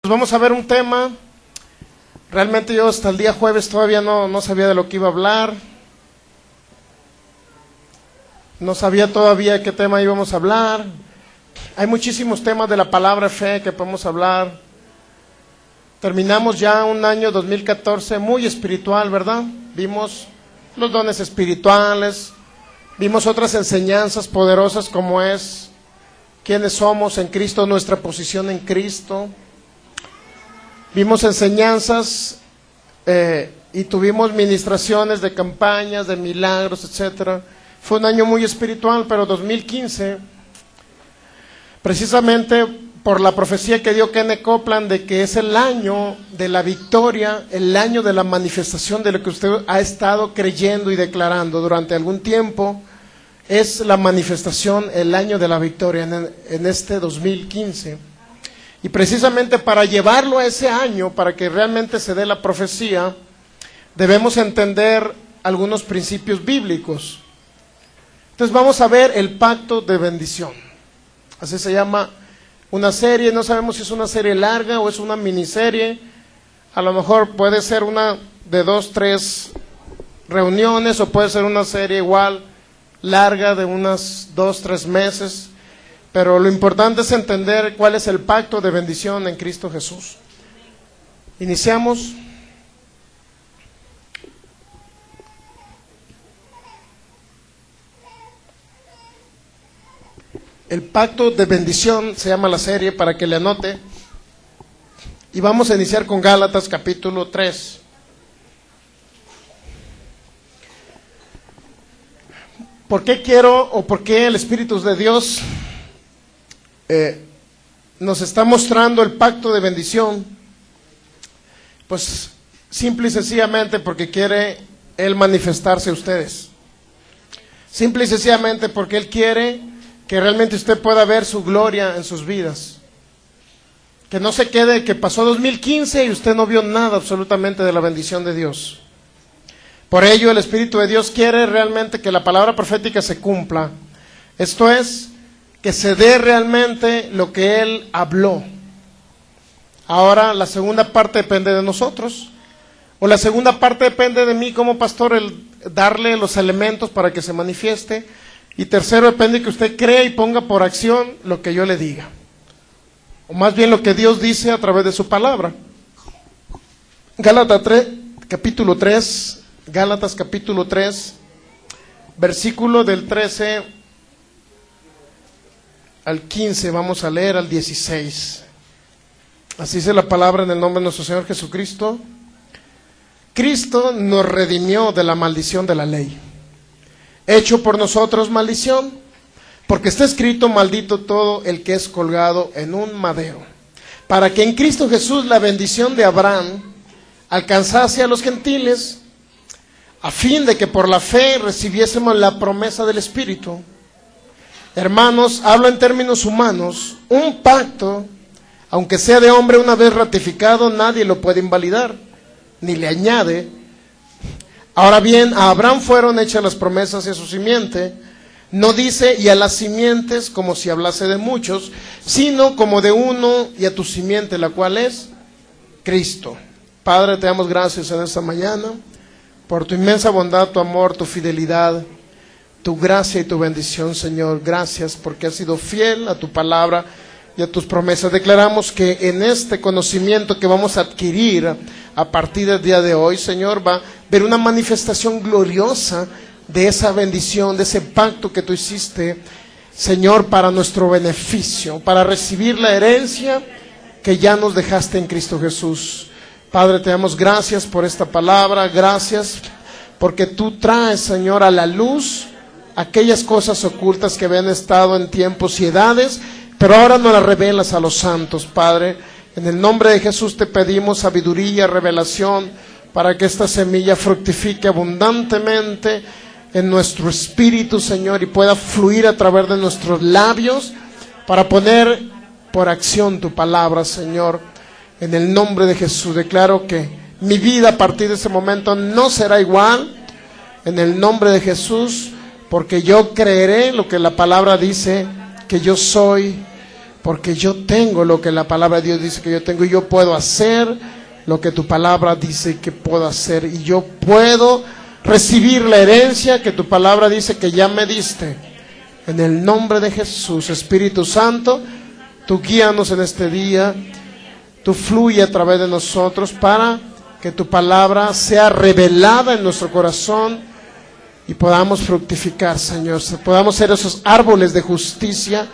Vamos a ver un tema. Realmente yo hasta el día jueves todavía no sabía de lo que iba a hablar. No sabía todavía qué tema íbamos a hablar. Hay muchísimos temas de la palabra fe que podemos hablar. Terminamos ya un año 2014 muy espiritual, ¿verdad? Vimos los dones espirituales, vimos otras enseñanzas poderosas como es quiénes somos en Cristo, nuestra posición en Cristo. Vimos enseñanzas y tuvimos ministraciones de campañas, de milagros, etcétera. Fue un año muy espiritual, pero 2015, precisamente por la profecía que dio Kenneth Copeland de que es el año de la victoria, el año de la manifestación de lo que usted ha estado creyendo y declarando durante algún tiempo, es la manifestación, el año de la victoria en este 2015. Y precisamente para llevarlo a ese año, para que realmente se dé la profecía, debemos entender algunos principios bíblicos. Entonces vamos a ver el pacto de bendición. Así se llama una serie, no sabemos si es una serie larga o es una miniserie. A lo mejor puede ser una de 2, 3 reuniones o puede ser una serie igual larga de unas 2, 3 meses. Pero lo importante es entender cuál es el pacto de bendición en Cristo Jesús. Iniciamos. El pacto de bendición se llama la serie para que le anote. Y vamos a iniciar con Gálatas capítulo 3. ¿Por qué quiero o por qué el Espíritu de Dios nos está mostrando el pacto de bendición? Pues simple y sencillamente porque quiere Él manifestarse a ustedes. Simple y sencillamente porque Él quiere que realmente usted pueda ver su gloria en sus vidas. Que no se quede que pasó 2015 y usted no vio nada absolutamente de la bendición de Dios. Por ello el Espíritu de Dios quiere realmente que la palabra profética se cumpla. Esto es, que se dé realmente lo que Él habló. Ahora la segunda parte depende de nosotros. O la segunda parte depende de mí como pastor, el darle los elementos para que se manifieste. Y tercero, depende que usted crea y ponga por acción lo que yo le diga. O más bien lo que Dios dice a través de su palabra. Gálatas capítulo 3, versículo del 13 al 15, vamos a leer al 16. Así dice la palabra en el nombre de nuestro Señor Jesucristo. Cristo nos redimió de la maldición de la ley, hecho por nosotros maldición, porque está escrito: maldito todo el que es colgado en un madero, para que en Cristo Jesús la bendición de Abraham alcanzase a los gentiles, a fin de que por la fe recibiésemos la promesa del Espíritu. Hermanos, hablo en términos humanos, un pacto, aunque sea de hombre una vez ratificado, nadie lo puede invalidar, ni le añade. Ahora bien, a Abraham fueron hechas las promesas y a su simiente. No dice y a las simientes como si hablase de muchos, sino como de uno, y a tu simiente, la cual es Cristo. Padre, te damos gracias en esta mañana por tu inmensa bondad, tu amor, tu fidelidad, tu gracia y tu bendición, Señor. Gracias porque has sido fiel a tu palabra y a tus promesas. Declaramos que en este conocimiento que vamos a adquirir a partir del día de hoy, Señor, va a haber una manifestación gloriosa de esa bendición, de ese pacto que tú hiciste, Señor, para nuestro beneficio, para recibir la herencia que ya nos dejaste en Cristo Jesús. Padre, te damos gracias por esta palabra, gracias porque tú traes, Señor, a la luz aquellas cosas ocultas que habían estado en tiempos y edades, pero ahora nos las revelas a los santos, Padre. En el nombre de Jesús te pedimos sabiduría, revelación, para que esta semilla fructifique abundantemente en nuestro espíritu, Señor, y pueda fluir a través de nuestros labios para poner por acción tu palabra, Señor. En el nombre de Jesús declaro que mi vida a partir de ese momento no será igual, en el nombre de Jesús, porque yo creeré lo que la palabra dice que yo soy, porque yo tengo lo que la palabra de Dios dice que yo tengo, y yo puedo hacer lo que tu palabra dice que puedo hacer, y yo puedo recibir la herencia que tu palabra dice que ya me diste. En el nombre de Jesús, Espíritu Santo, tú guíanos en este día, tú fluye a través de nosotros para que tu palabra sea revelada en nuestro corazón y podamos fructificar, Señor, podamos ser esos árboles de justicia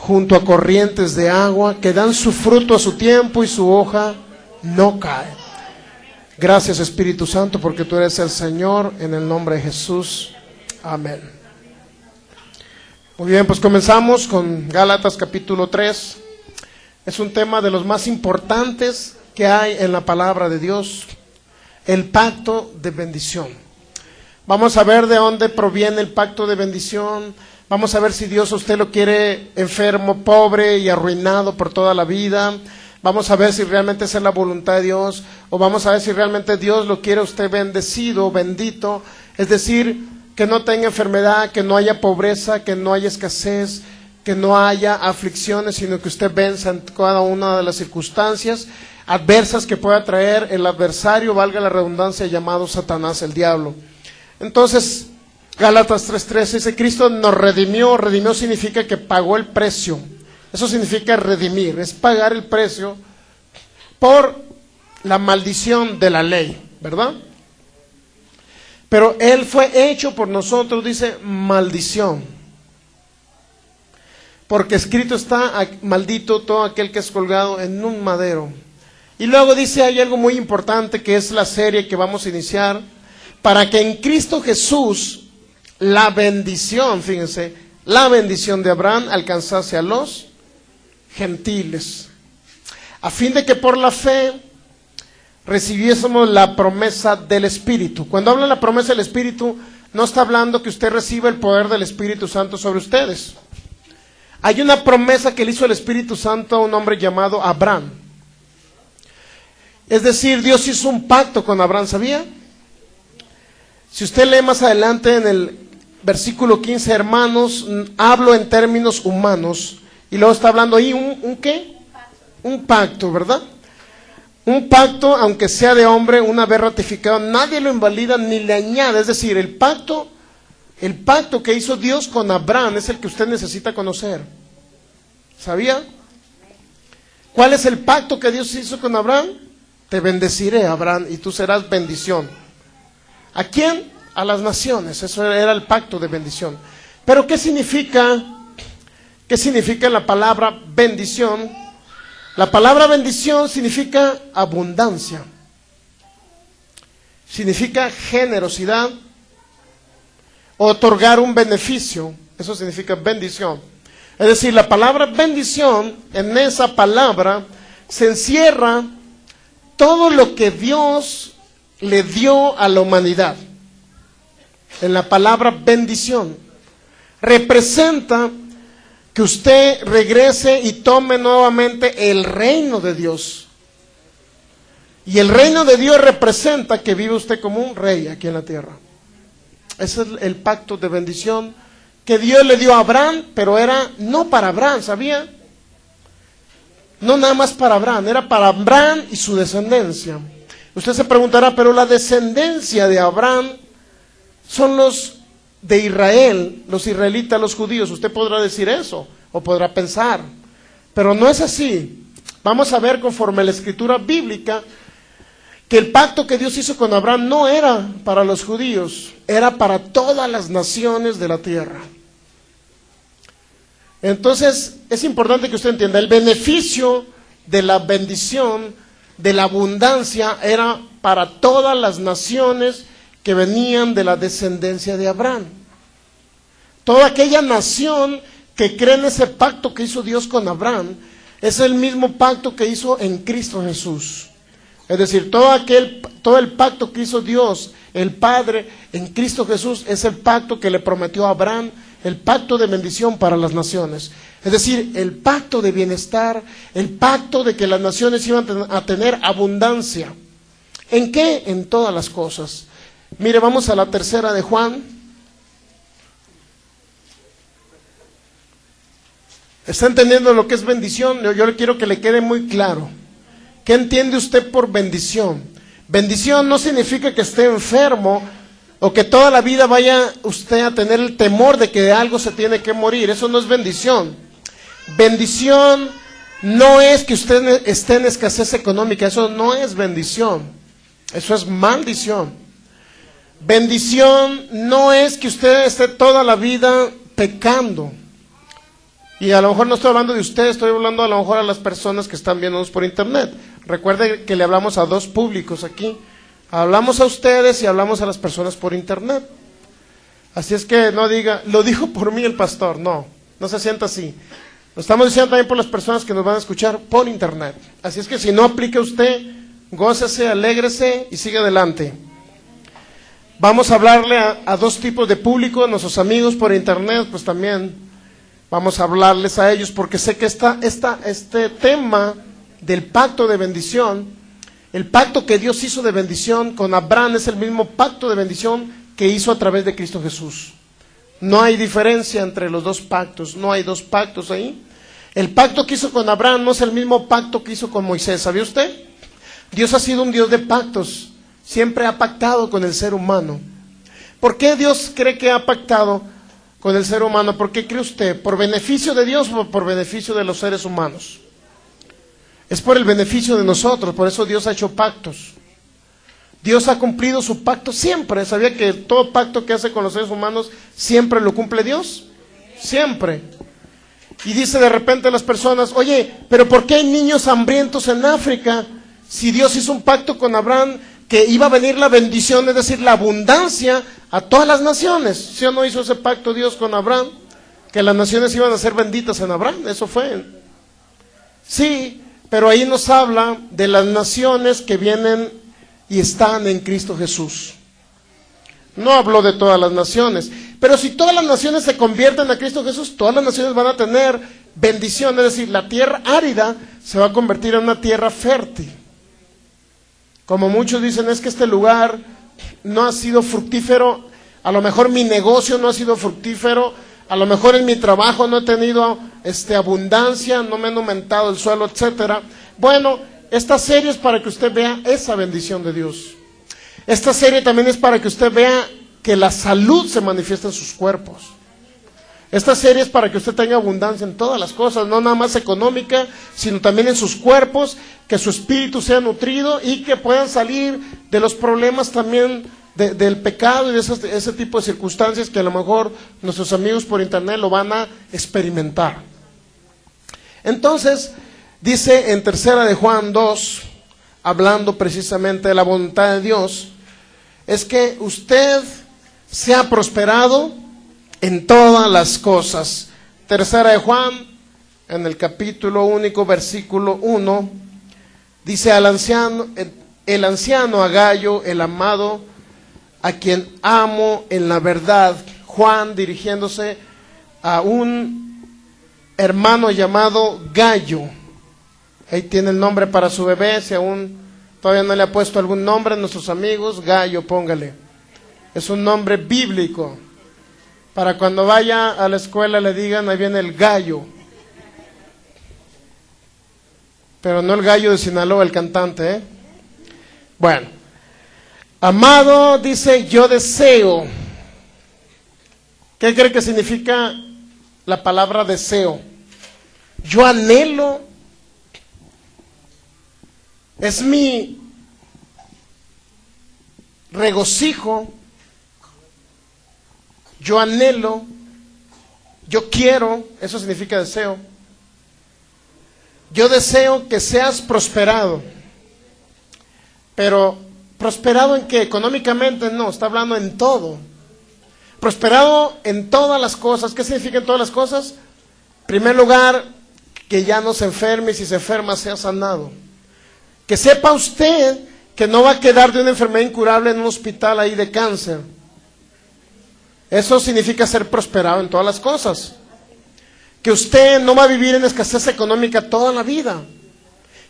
junto a corrientes de agua que dan su fruto a su tiempo y su hoja no cae. Gracias, Espíritu Santo, porque tú eres el Señor, en el nombre de Jesús. Amén. Muy bien, pues comenzamos con Gálatas capítulo 3. Es un tema de los más importantes que hay en la palabra de Dios, el pacto de bendición. Vamos a ver de dónde proviene el pacto de bendición. Vamos a ver si Dios a usted lo quiere enfermo, pobre y arruinado por toda la vida. Vamos a ver si realmente esa es la voluntad de Dios, o vamos a ver si realmente Dios lo quiere a usted bendecido, bendito, es decir, que no tenga enfermedad, que no haya pobreza, que no haya escasez, que no haya aflicciones, sino que usted venza en cada una de las circunstancias adversas que pueda traer el adversario, valga la redundancia, llamado Satanás, el diablo. Entonces, Gálatas 3:13 dice, Cristo nos redimió. Redimió significa que pagó el precio. Eso significa redimir, es pagar el precio por la maldición de la ley, ¿verdad? Pero Él fue hecho por nosotros, dice, maldición. Porque escrito está, maldito todo aquel que es colgado en un madero. Y luego dice, hay algo muy importante que es la serie que vamos a iniciar, para que en Cristo Jesús la bendición, fíjense, la bendición de Abraham alcanzase a los gentiles, a fin de que por la fe recibiésemos la promesa del Espíritu. Cuando habla de la promesa del Espíritu, no está hablando que usted reciba el poder del Espíritu Santo sobre ustedes. Hay una promesa que le hizo el Espíritu Santo a un hombre llamado Abraham. Es decir, Dios hizo un pacto con Abraham, ¿sabía? Si usted lee más adelante en el versículo 15, hermanos, hablo en términos humanos, y luego está hablando ahí ¿un qué? Un pacto, ¿verdad? Un pacto, aunque sea de hombre, una vez ratificado, nadie lo invalida ni le añade. Es decir, el pacto que hizo Dios con Abraham es el que usted necesita conocer. ¿Sabía? ¿Cuál es el pacto que Dios hizo con Abraham? Te bendeciré, Abraham, y tú serás bendición. ¿A quién? A las naciones. Eso era el pacto de bendición. Pero ¿qué significa la palabra bendición? La palabra bendición significa abundancia, significa generosidad, otorgar un beneficio, eso significa bendición. Es decir, la palabra bendición, en esa palabra se encierra todo lo que Dios le dio a la humanidad. En la palabra bendición representa que usted regrese y tome nuevamente el reino de Dios. Y el reino de Dios representa que vive usted como un rey aquí en la tierra. Ese es el pacto de bendición que Dios le dio a Abraham, pero era no para Abraham, ¿sabía? No nada más para Abraham, era para Abraham y su descendencia. Usted se preguntará, pero la descendencia de Abraham son los de Israel, los israelitas, los judíos. Usted podrá decir eso, o podrá pensar, pero no es así. Vamos a ver conforme a la escritura bíblica, que el pacto que Dios hizo con Abraham no era para los judíos, era para todas las naciones de la tierra. Entonces, es importante que usted entienda, el beneficio de la bendición, de la abundancia, era para todas las naciones que venían de la descendencia de Abraham. Toda aquella nación que cree en ese pacto que hizo Dios con Abraham, es el mismo pacto que hizo en Cristo Jesús. Es decir, todo el pacto que hizo Dios, el Padre, en Cristo Jesús, es el pacto que le prometió a Abraham, el pacto de bendición para las naciones. Es decir, el pacto de bienestar, el pacto de que las naciones iban a tener abundancia. ¿En qué? En todas las cosas. Mire, vamos a la tercera de Juan. ¿Está entendiendo lo que es bendición? Yo le quiero que le quede muy claro. ¿Qué entiende usted por bendición? Bendición no significa que esté enfermo o que toda la vida vaya usted a tener el temor de que algo se tiene que morir. Eso no es bendición. Bendición no es que usted esté en escasez económica. Eso no es bendición. Eso es maldición. Bendición no es que usted esté toda la vida pecando. Y a lo mejor no estoy hablando de usted, estoy hablando a lo mejor a las personas que están viéndonos por internet. Recuerde que le hablamos a dos públicos aquí. Hablamos a ustedes y hablamos a las personas por internet. Así es que no diga, lo dijo por mí el pastor. No, no se sienta así. Lo estamos diciendo también por las personas que nos van a escuchar por internet. Así es que si no aplica usted, gócese, alégrese y siga adelante. Vamos a hablarle a dos tipos de público, a nuestros amigos por internet, pues también vamos a hablarles a ellos, porque sé que este tema del pacto de bendición, el pacto que Dios hizo de bendición con Abraham es el mismo pacto de bendición que hizo a través de Cristo Jesús. No hay diferencia entre los dos pactos, no hay dos pactos ahí. El pacto que hizo con Abraham no es el mismo pacto que hizo con Moisés, ¿sabía usted? Dios ha sido un Dios de pactos, siempre ha pactado con el ser humano. ¿Por qué Dios cree que ha pactado con el ser humano? ¿Por qué cree usted? ¿Por beneficio de Dios o por beneficio de los seres humanos? Es por el beneficio de nosotros, por eso Dios ha hecho pactos. Dios ha cumplido su pacto siempre. ¿Sabía que todo pacto que hace con los seres humanos siempre lo cumple Dios? Siempre. Y dice de repente a las personas, oye, pero ¿por qué hay niños hambrientos en África? Si Dios hizo un pacto con Abraham que iba a venir la bendición, es decir, la abundancia a todas las naciones. ¿Sí o no hizo ese pacto Dios con Abraham? Que las naciones iban a ser benditas en Abraham, eso fue. Sí, pero ahí nos habla de las naciones que vienen y están en Cristo Jesús. No habló de todas las naciones, pero si todas las naciones se convierten a Cristo Jesús, todas las naciones van a tener bendición, es decir, la tierra árida se va a convertir en una tierra fértil. Como muchos dicen, es que este lugar no ha sido fructífero, a lo mejor mi negocio no ha sido fructífero, a lo mejor en mi trabajo no he tenido abundancia, no me han aumentado el suelo, etcétera. Bueno, esta serie es para que usted vea esa bendición de Dios. Esta serie también es para que usted vea que la salud se manifiesta en sus cuerpos. Esta serie es para que usted tenga abundancia en todas las cosas, no nada más económica, sino también en sus cuerpos, que su espíritu sea nutrido y que puedan salir de los problemas también del pecado y de ese tipo de circunstancias que a lo mejor nuestros amigos por internet lo van a experimentar. Entonces, dice en 3 de Juan 2, hablando precisamente de la voluntad de Dios, es que usted sea prosperado en todas las cosas. 3 de Juan, en el capítulo único, versículo 1, dice el anciano Agayo, el amado, a quien amo en la verdad. Juan dirigiéndose a un hermano llamado Gallo. Ahí tiene el nombre para su bebé, si aún todavía no le ha puesto algún nombre a nuestros amigos, Gallo, póngale. Es un nombre bíblico. Para cuando vaya a la escuela le digan, ahí viene el Gallo. Pero no el Gallo de Sinaloa, el cantante, ¿eh? Bueno. Amado, dice, yo deseo. ¿Qué cree que significa la palabra deseo? Yo anhelo. Es mi regocijo. Yo anhelo. Yo quiero. Eso significa deseo. Yo deseo que seas prosperado. Pero ¿prosperado en qué? Económicamente no, está hablando en todo. Prosperado en todas las cosas. ¿Qué significa en todas las cosas? En primer lugar, que ya no se enferme y si se enferma sea sanado. Que sepa usted que no va a quedar de una enfermedad incurable en un hospital ahí de cáncer. Eso significa ser prosperado en todas las cosas. Que usted no va a vivir en escasez económica toda la vida.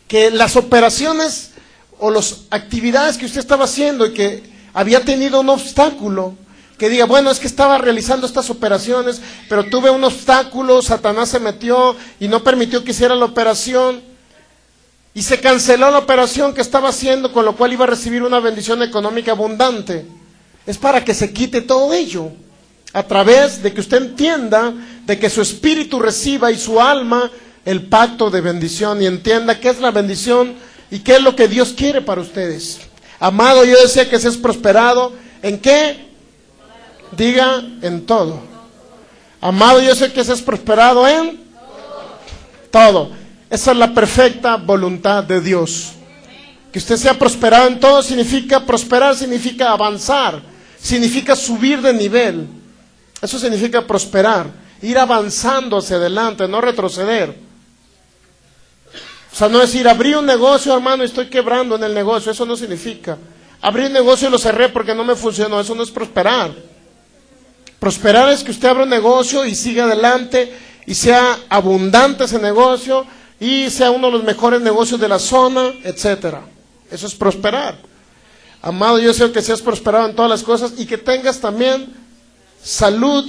Que las operaciones o las actividades que usted estaba haciendo y que había tenido un obstáculo, que diga, bueno, es que estaba realizando estas operaciones, pero tuve un obstáculo, Satanás se metió y no permitió que hiciera la operación, y se canceló la operación que estaba haciendo, con lo cual iba a recibir una bendición económica abundante. Es para que se quite todo ello, a través de que usted entienda, de que su espíritu reciba y su alma el pacto de bendición, y entienda qué es la bendición y qué es lo que Dios quiere para ustedes. Amado, yo deseo que seas prosperado. ¿En qué? Diga, en todo. Amado, yo sé que seas prosperado en todo. Esa es la perfecta voluntad de Dios. Que usted sea prosperado en todo significa, prosperar significa avanzar, significa subir de nivel. Eso significa prosperar, ir avanzando hacia adelante, no retroceder. O sea, no decir, abrí un negocio, hermano, y estoy quebrando en el negocio. Eso no significa. Abrí un negocio y lo cerré porque no me funcionó. Eso no es prosperar. Prosperar es que usted abra un negocio y siga adelante y sea abundante ese negocio y sea uno de los mejores negocios de la zona, etcétera. Eso es prosperar. Amado, yo deseo que seas prosperado en todas las cosas y que tengas también salud,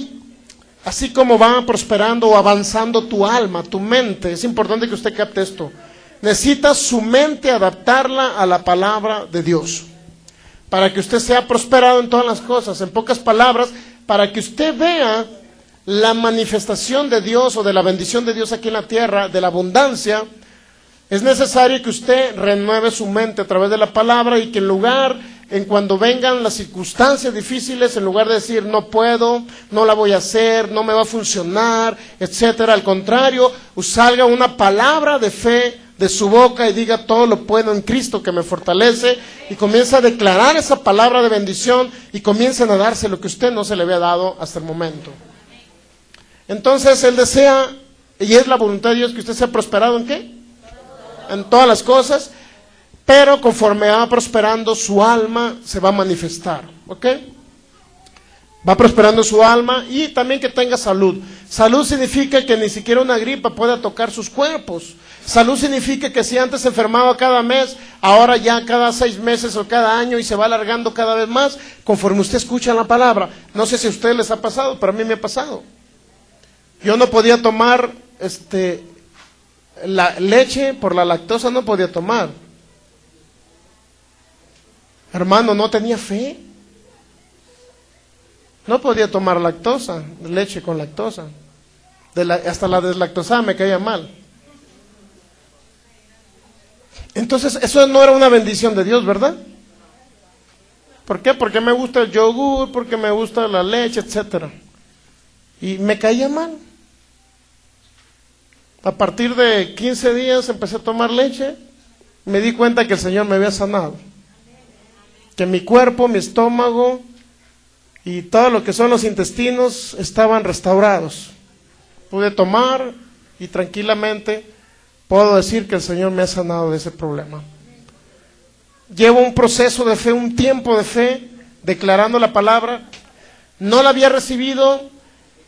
así como va prosperando o avanzando tu alma, tu mente. Es importante que usted capte esto. Necesita su mente adaptarla a la palabra de Dios, para que usted sea prosperado en todas las cosas. En pocas palabras, para que usted vea la manifestación de Dios o de la bendición de Dios aquí en la tierra, de la abundancia, es necesario que usted renueve su mente a través de la palabra, y que en cuando vengan las circunstancias difíciles, en lugar de decir no puedo, no la voy a hacer, no me va a funcionar, etcétera, al contrario, salga una palabra de fe de su boca y diga, todo lo puedo en Cristo que me fortalece, y comienza a declarar esa palabra de bendición y comiencen a darse lo que usted no se le había dado hasta el momento. Entonces Él desea, y es la voluntad de Dios, que usted sea prosperado ¿en qué? En todas las cosas, pero conforme va prosperando su alma se va a manifestar, ¿ok? Va prosperando su alma, y también que tenga salud. Salud significa que ni siquiera una gripa pueda tocar sus cuerpos. Salud significa que si antes se enfermaba cada mes, ahora ya cada 6 meses o cada año, y se va alargando cada vez más conforme usted escucha la palabra. No sé si a ustedes les ha pasado, pero a mí me ha pasado. Yo no podía tomar la leche por la lactosa, no podía tomar. Hermano, no tenía fe. No podía tomar lactosa, leche con lactosa. Hasta la deslactosada me caía mal. Entonces, eso no era una bendición de Dios, ¿verdad? ¿Por qué? Porque me gusta el yogur, porque me gusta la leche, etcétera. Y me caía mal. A partir de 15 días empecé a tomar leche, me di cuenta que el Señor me había sanado. Que mi cuerpo, mi estómago y todo lo que son los intestinos estaban restaurados. Pude tomar y tranquilamente puedo decir que el Señor me ha sanado de ese problema. Llevo un proceso de fe, un tiempo de fe, declarando la palabra. No la había recibido,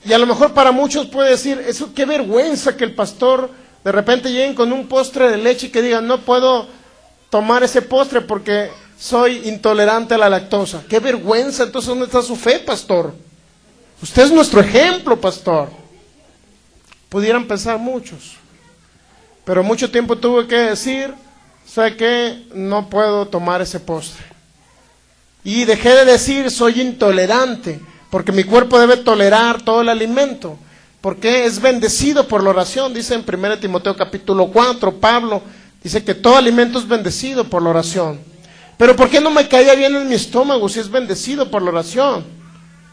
y a lo mejor para muchos puede decir, eso, qué vergüenza que el pastor de repente llegue con un postre de leche y que diga, no puedo tomar ese postre porque soy intolerante a la lactosa. Qué vergüenza. Entonces, ¿dónde está su fe, pastor? Usted es nuestro ejemplo, pastor. Pudieran pensar muchos, pero mucho tiempo tuve que decir, sé que no puedo tomar ese postre. Y dejé de decir, soy intolerante, porque mi cuerpo debe tolerar todo el alimento, porque es bendecido por la oración. Dice en 1 Timoteo capítulo 4, Pablo dice que todo alimento es bendecido por la oración. Pero ¿por qué no me caía bien en mi estómago si es bendecido por la oración?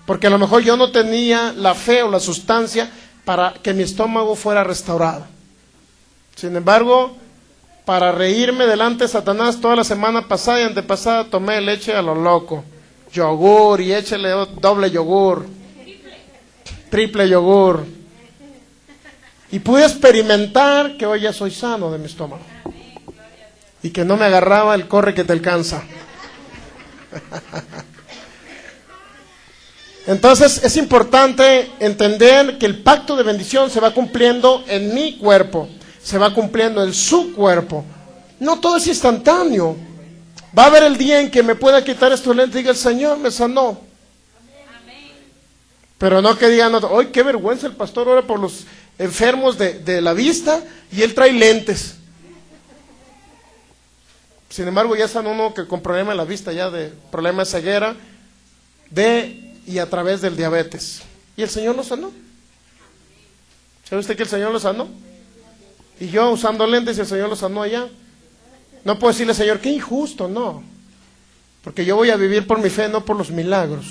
Porque a lo mejor yo no tenía la fe o la sustancia para que mi estómago fuera restaurado. Sin embargo, para reírme delante de Satanás, toda la semana pasada y antepasada tomé leche a lo loco. Yogur, y échale doble yogur, triple yogur. Y pude experimentar que hoy ya soy sano de mi estómago. Y que no me agarraba el corre que te alcanza. Entonces es importante entender que el pacto de bendición se va cumpliendo en mi cuerpo, se va cumpliendo en su cuerpo. No todo es instantáneo. Va a haber el día en que me pueda quitar estos lentes y diga, el Señor me sanó. Pero no que digan, ¡ay, qué vergüenza! El pastor ora por los enfermos de la vista y él trae lentes. Sin embargo, ya están uno que con problema de la vista, ya de problema de ceguera, y a través del diabetes. Y el Señor lo sanó. ¿Sabe usted que el Señor lo sanó? Y yo usando lentes y el Señor lo sanó allá. No puedo decirle, Señor, qué injusto, no. Porque yo voy a vivir por mi fe, no por los milagros.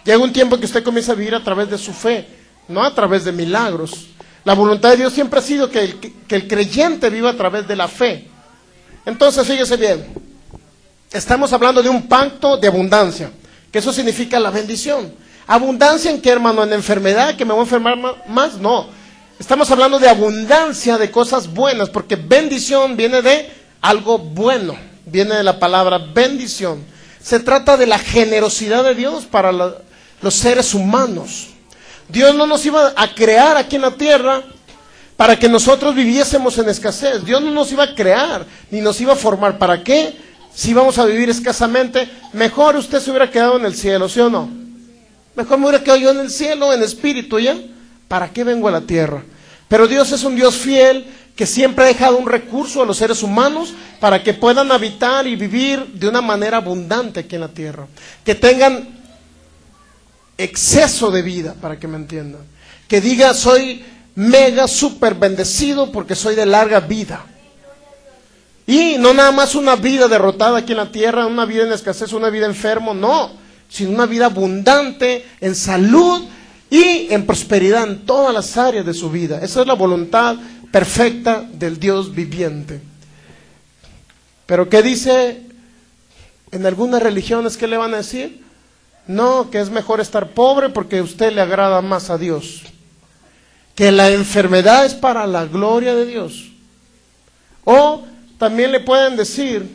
Llega un tiempo que usted comienza a vivir a través de su fe, no a través de milagros. La voluntad de Dios siempre ha sido que el creyente viva a través de la fe. Entonces, fíjese bien, estamos hablando de un pacto de abundancia, que eso significa la bendición. ¿Abundancia en qué, hermano? ¿En enfermedad? ¿Que me voy a enfermar más? No. Estamos hablando de abundancia de cosas buenas, porque bendición viene de algo bueno, viene de la palabra bendición. Se trata de la generosidad de Dios para los seres humanos. Dios no nos iba a crear aquí en la tierra para que nosotros viviésemos en escasez. Dios no nos iba a crear, ni nos iba a formar. ¿Para qué? Si vamos a vivir escasamente, mejor usted se hubiera quedado en el cielo, ¿sí o no? Mejor me hubiera quedado yo en el cielo, en espíritu, ¿ya? ¿Para qué vengo a la tierra? Pero Dios es un Dios fiel, que siempre ha dejado un recurso a los seres humanos para que puedan habitar y vivir de una manera abundante aquí en la tierra. Que tengan exceso de vida, para que me entiendan. Que diga, soy mega, súper bendecido porque soy de larga vida. Y no nada más una vida derrotada aquí en la tierra, una vida en escasez, una vida enfermo, no. Sino una vida abundante en salud y en prosperidad en todas las áreas de su vida. Esa es la voluntad perfecta del Dios viviente. Pero ¿qué dice en algunas religiones? ¿Qué le van a decir? No, que es mejor estar pobre porque a usted le agrada más a Dios. Que la enfermedad es para la gloria de Dios. O también le pueden decir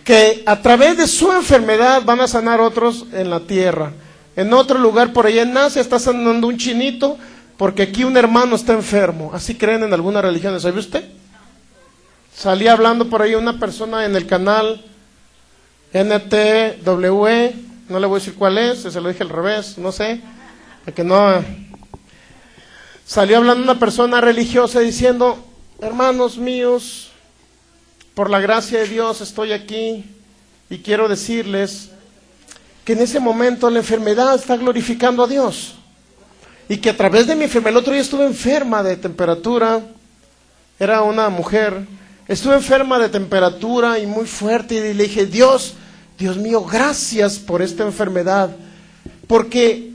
que a través de su enfermedad van a sanar otros en la tierra. En otro lugar por allá en Asia está sanando un chinito porque aquí un hermano está enfermo. Así creen en algunas religiones. ¿Sabe usted? Salía hablando por ahí una persona en el canal NTWE, no le voy a decir cuál es, se lo dije al revés, no sé, porque no. Salió hablando una persona religiosa diciendo, hermanos míos, por la gracia de Dios estoy aquí y quiero decirles que en ese momento la enfermedad está glorificando a Dios. Y que a través de mi enfermedad, el otro día estuve enferma de temperatura, era una mujer, estuve enferma de temperatura y muy fuerte y le dije, Dios mío, gracias por esta enfermedad, porque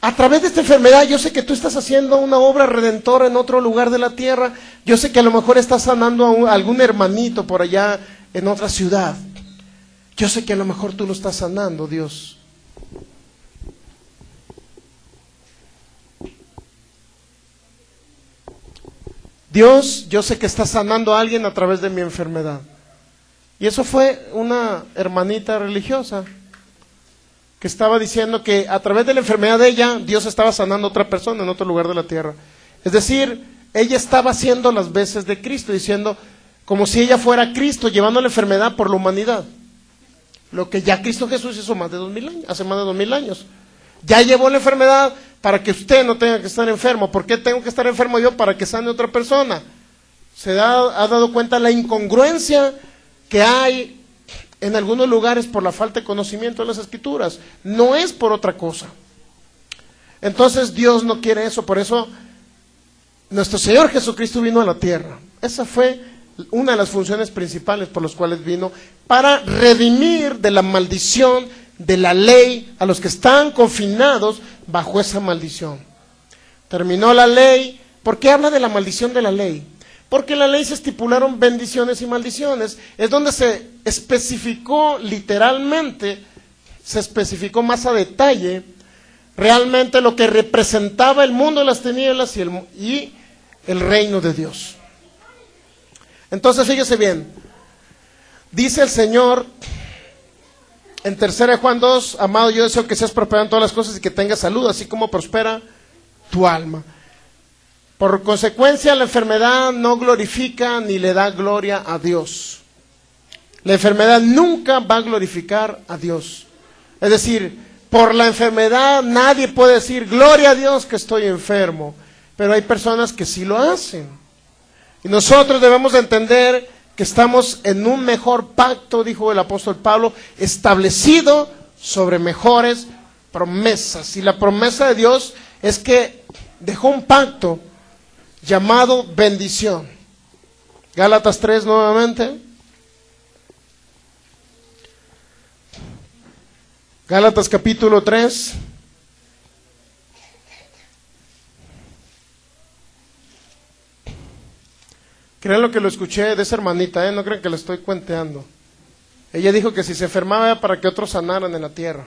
a través de esta enfermedad yo sé que tú estás haciendo una obra redentora en otro lugar de la tierra, yo sé que a lo mejor estás sanando a algún hermanito por allá en otra ciudad, yo sé que a lo mejor tú lo estás sanando, Dios. Dios, yo sé que está sanando a alguien a través de mi enfermedad. Y eso fue una hermanita religiosa que estaba diciendo que a través de la enfermedad de ella, Dios estaba sanando a otra persona en otro lugar de la tierra. Es decir, ella estaba haciendo las veces de Cristo, diciendo como si ella fuera Cristo, llevando la enfermedad por la humanidad. Lo que ya Cristo Jesús hizo más de 2000 años, hace más de 2000 años. Ya llevó la enfermedad para que usted no tenga que estar enfermo. ¿Por qué tengo que estar enfermo yo? Para que sane otra persona. ¿Se ha dado cuenta la incongruencia que hay en algunos lugares por la falta de conocimiento de las Escrituras? No es por otra cosa. Entonces Dios no quiere eso. Por eso nuestro Señor Jesucristo vino a la tierra. Esa fue una de las funciones principales por las cuales vino, para redimir de la maldición de la ley a los que están confinados bajo esa maldición. Terminó la ley. ¿Por qué habla de la maldición de la ley? Porque en la ley se estipularon bendiciones y maldiciones. Es donde se especificó literalmente, se especificó más a detalle realmente lo que representaba el mundo de las tinieblas y el reino de Dios. Entonces fíjese bien, dice el Señor en 3 Juan 2, amado, yo deseo que seas prosperado en todas las cosas y que tengas salud, así como prospera tu alma. Por consecuencia, la enfermedad no glorifica ni le da gloria a Dios. La enfermedad nunca va a glorificar a Dios. Es decir, por la enfermedad nadie puede decir, gloria a Dios que estoy enfermo. Pero hay personas que sí lo hacen. Y nosotros debemos de entender que estamos en un mejor pacto, dijo el apóstol Pablo, establecido sobre mejores promesas. Y la promesa de Dios es que dejó un pacto llamado bendición. Gálatas 3 nuevamente. Gálatas capítulo 3. Crean lo que lo escuché de esa hermanita, no crean que le estoy cuenteando. Ella dijo que si se enfermaba era para que otros sanaran en la tierra.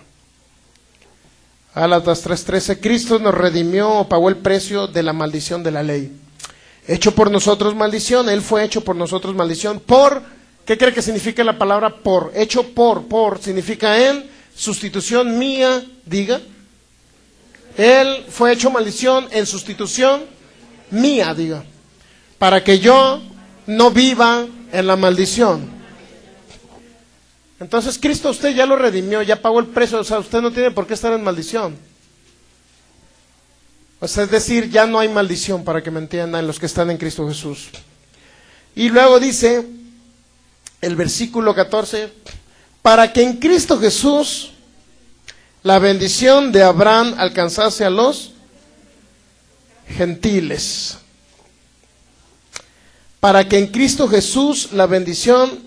Gálatas 3:13, Cristo nos redimió o pagó el precio de la maldición de la ley. Hecho por nosotros maldición, Él fue hecho por nosotros maldición. Por, ¿qué cree que significa la palabra por? Hecho por, significa en sustitución mía, diga. Él fue hecho maldición en sustitución mía, diga. Para que yo no viva en la maldición. Entonces Cristo usted ya lo redimió, ya pagó el precio, o sea, usted no tiene por qué estar en maldición. O sea, es decir, ya no hay maldición, para que me entiendan los que están en Cristo Jesús. Y luego dice el versículo 14, para que en Cristo Jesús la bendición de Abraham alcanzase a los gentiles. Para que en Cristo Jesús la bendición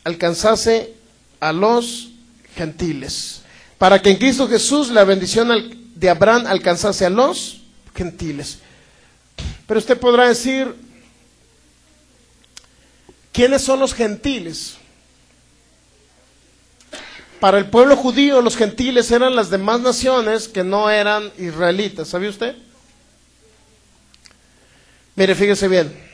alcanzase a los gentiles. Para que en Cristo Jesús la bendición de Abraham alcanzase a los gentiles. Pero usted podrá decir, ¿quiénes son los gentiles? Para el pueblo judío, los gentiles eran las demás naciones que no eran israelitas. ¿Sabía usted? Mire, fíjese bien.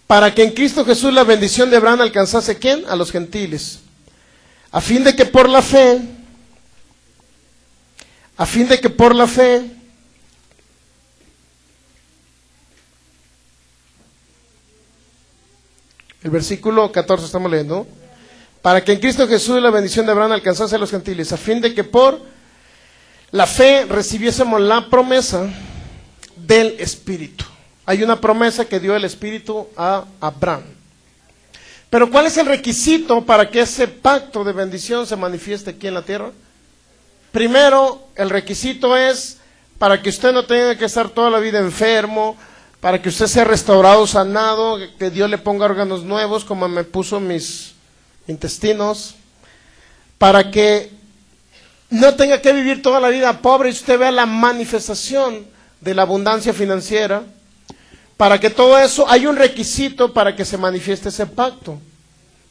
Para que en Cristo Jesús la bendición de Abraham alcanzase, ¿quién? A los gentiles. A fin de que por la fe, el versículo 14 estamos leyendo, para que en Cristo Jesús la bendición de Abraham alcanzase a los gentiles, a fin de que por la fe recibiésemos la promesa del Espíritu. Hay una promesa que dio el Espíritu a Abraham. Pero ¿cuál es el requisito para que ese pacto de bendición se manifieste aquí en la tierra? Primero, el requisito es para que usted no tenga que estar toda la vida enfermo, para que usted sea restaurado, sanado, que Dios le ponga órganos nuevos, como me puso mis intestinos, para que no tenga que vivir toda la vida pobre y usted vea la manifestación de la abundancia financiera. Para que todo eso, hay un requisito para que se manifieste ese pacto.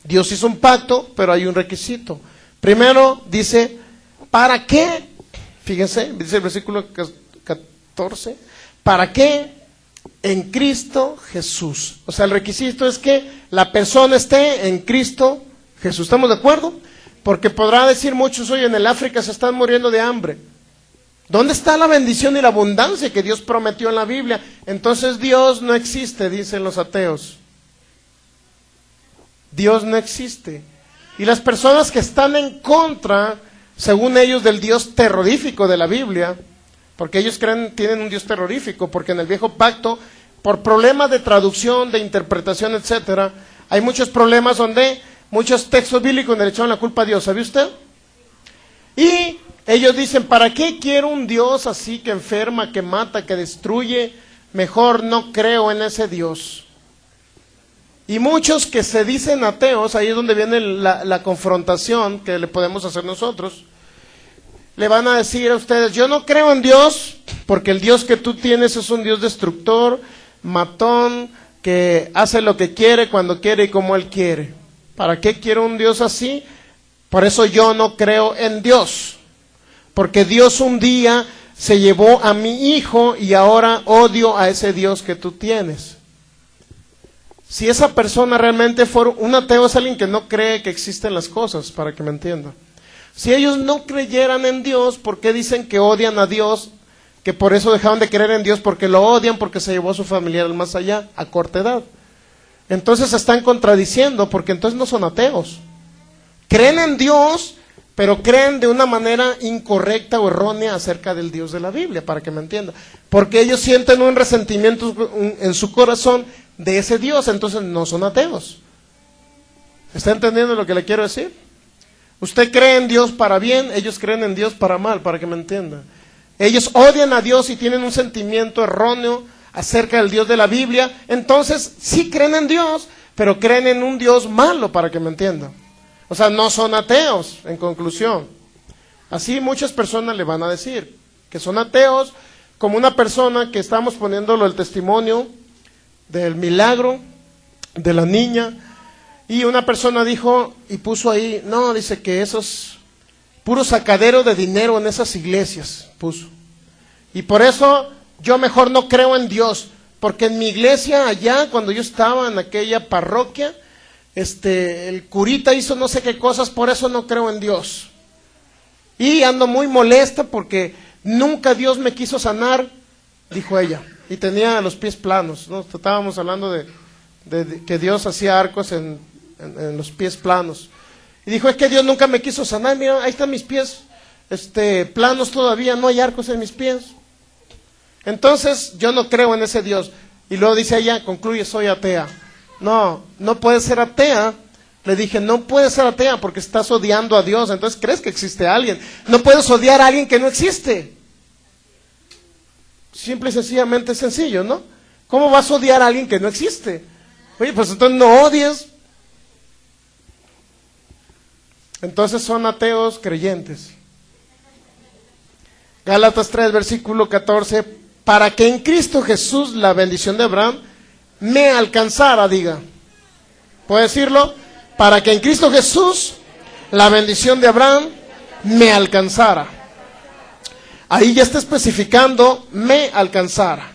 Dios hizo un pacto, pero hay un requisito. Primero dice, ¿para qué? Fíjense, dice el versículo 14, ¿para qué? En Cristo Jesús. O sea, el requisito es que la persona esté en Cristo Jesús. ¿Estamos de acuerdo? Porque podrá decir muchos, hoy en el África se están muriendo de hambre. ¿Dónde está la bendición y la abundancia que Dios prometió en la Biblia? Entonces Dios no existe, dicen los ateos. Dios no existe. Y las personas que están en contra, según ellos, del Dios terrorífico de la Biblia, porque ellos creen, tienen un Dios terrorífico, porque en el viejo pacto, por problemas de traducción, de interpretación, etcétera, hay muchos problemas donde muchos textos bíblicos le echaron la culpa a Dios, ¿sabe usted? Y ellos dicen, ¿para qué quiero un Dios así que enferma, que mata, que destruye? Mejor no creo en ese Dios. Y muchos que se dicen ateos, ahí es donde viene la confrontación que le podemos hacer nosotros. Le van a decir a ustedes, yo no creo en Dios, porque el Dios que tú tienes es un Dios destructor, matón, que hace lo que quiere, cuando quiere y como Él quiere. ¿Para qué quiero un Dios así? Por eso yo no creo en Dios. Porque Dios un día se llevó a mi hijo y ahora odio a ese Dios que tú tienes. Si esa persona realmente fuera un ateo, es alguien que no cree que existen las cosas, para que me entiendan. Si ellos no creyeran en Dios, ¿por qué dicen que odian a Dios? Que por eso dejaron de creer en Dios, porque lo odian, porque se llevó a su familiar al más allá, a corta edad. Entonces se están contradiciendo, porque entonces no son ateos. Creen en Dios, pero creen de una manera incorrecta o errónea acerca del Dios de la Biblia, para que me entienda. Porque ellos sienten un resentimiento en su corazón de ese Dios, entonces no son ateos. ¿Está entendiendo lo que le quiero decir? Usted cree en Dios para bien, ellos creen en Dios para mal, para que me entienda. Ellos odian a Dios y tienen un sentimiento erróneo acerca del Dios de la Biblia, entonces sí creen en Dios, pero creen en un Dios malo, para que me entienda. O sea, no son ateos, en conclusión. Así muchas personas le van a decir que son ateos, como una persona que estamos poniéndolo el testimonio del milagro de la niña, y una persona dijo y puso ahí, no, dice que esos puro sacadero de dinero en esas iglesias, puso. Y por eso yo mejor no creo en Dios, porque en mi iglesia allá, cuando yo estaba en aquella parroquia, el curita hizo no sé qué cosas, por eso no creo en Dios. Y ando muy molesta porque nunca Dios me quiso sanar, dijo ella, y tenía los pies planos, ¿no? Estábamos hablando de que Dios hacía arcos en los pies planos. Y dijo, es que Dios nunca me quiso sanar, mira, ahí están mis pies planos todavía, no hay arcos en mis pies. Entonces yo no creo en ese Dios. Y luego dice ella, concluye, soy atea. No, no puedes ser atea. Le dije, no puedes ser atea porque estás odiando a Dios, entonces crees que existe alguien. No puedes odiar a alguien que no existe. Simple y sencillamente es sencillo, ¿no? ¿Cómo vas a odiar a alguien que no existe? Oye, pues entonces no odies. Entonces son ateos creyentes. Gálatas 3, versículo 14, para que en Cristo Jesús la bendición de Abraham me alcanzara, diga. ¿Puede decirlo? Para que en Cristo Jesús la bendición de Abraham me alcanzara. Ahí ya está especificando, me alcanzara.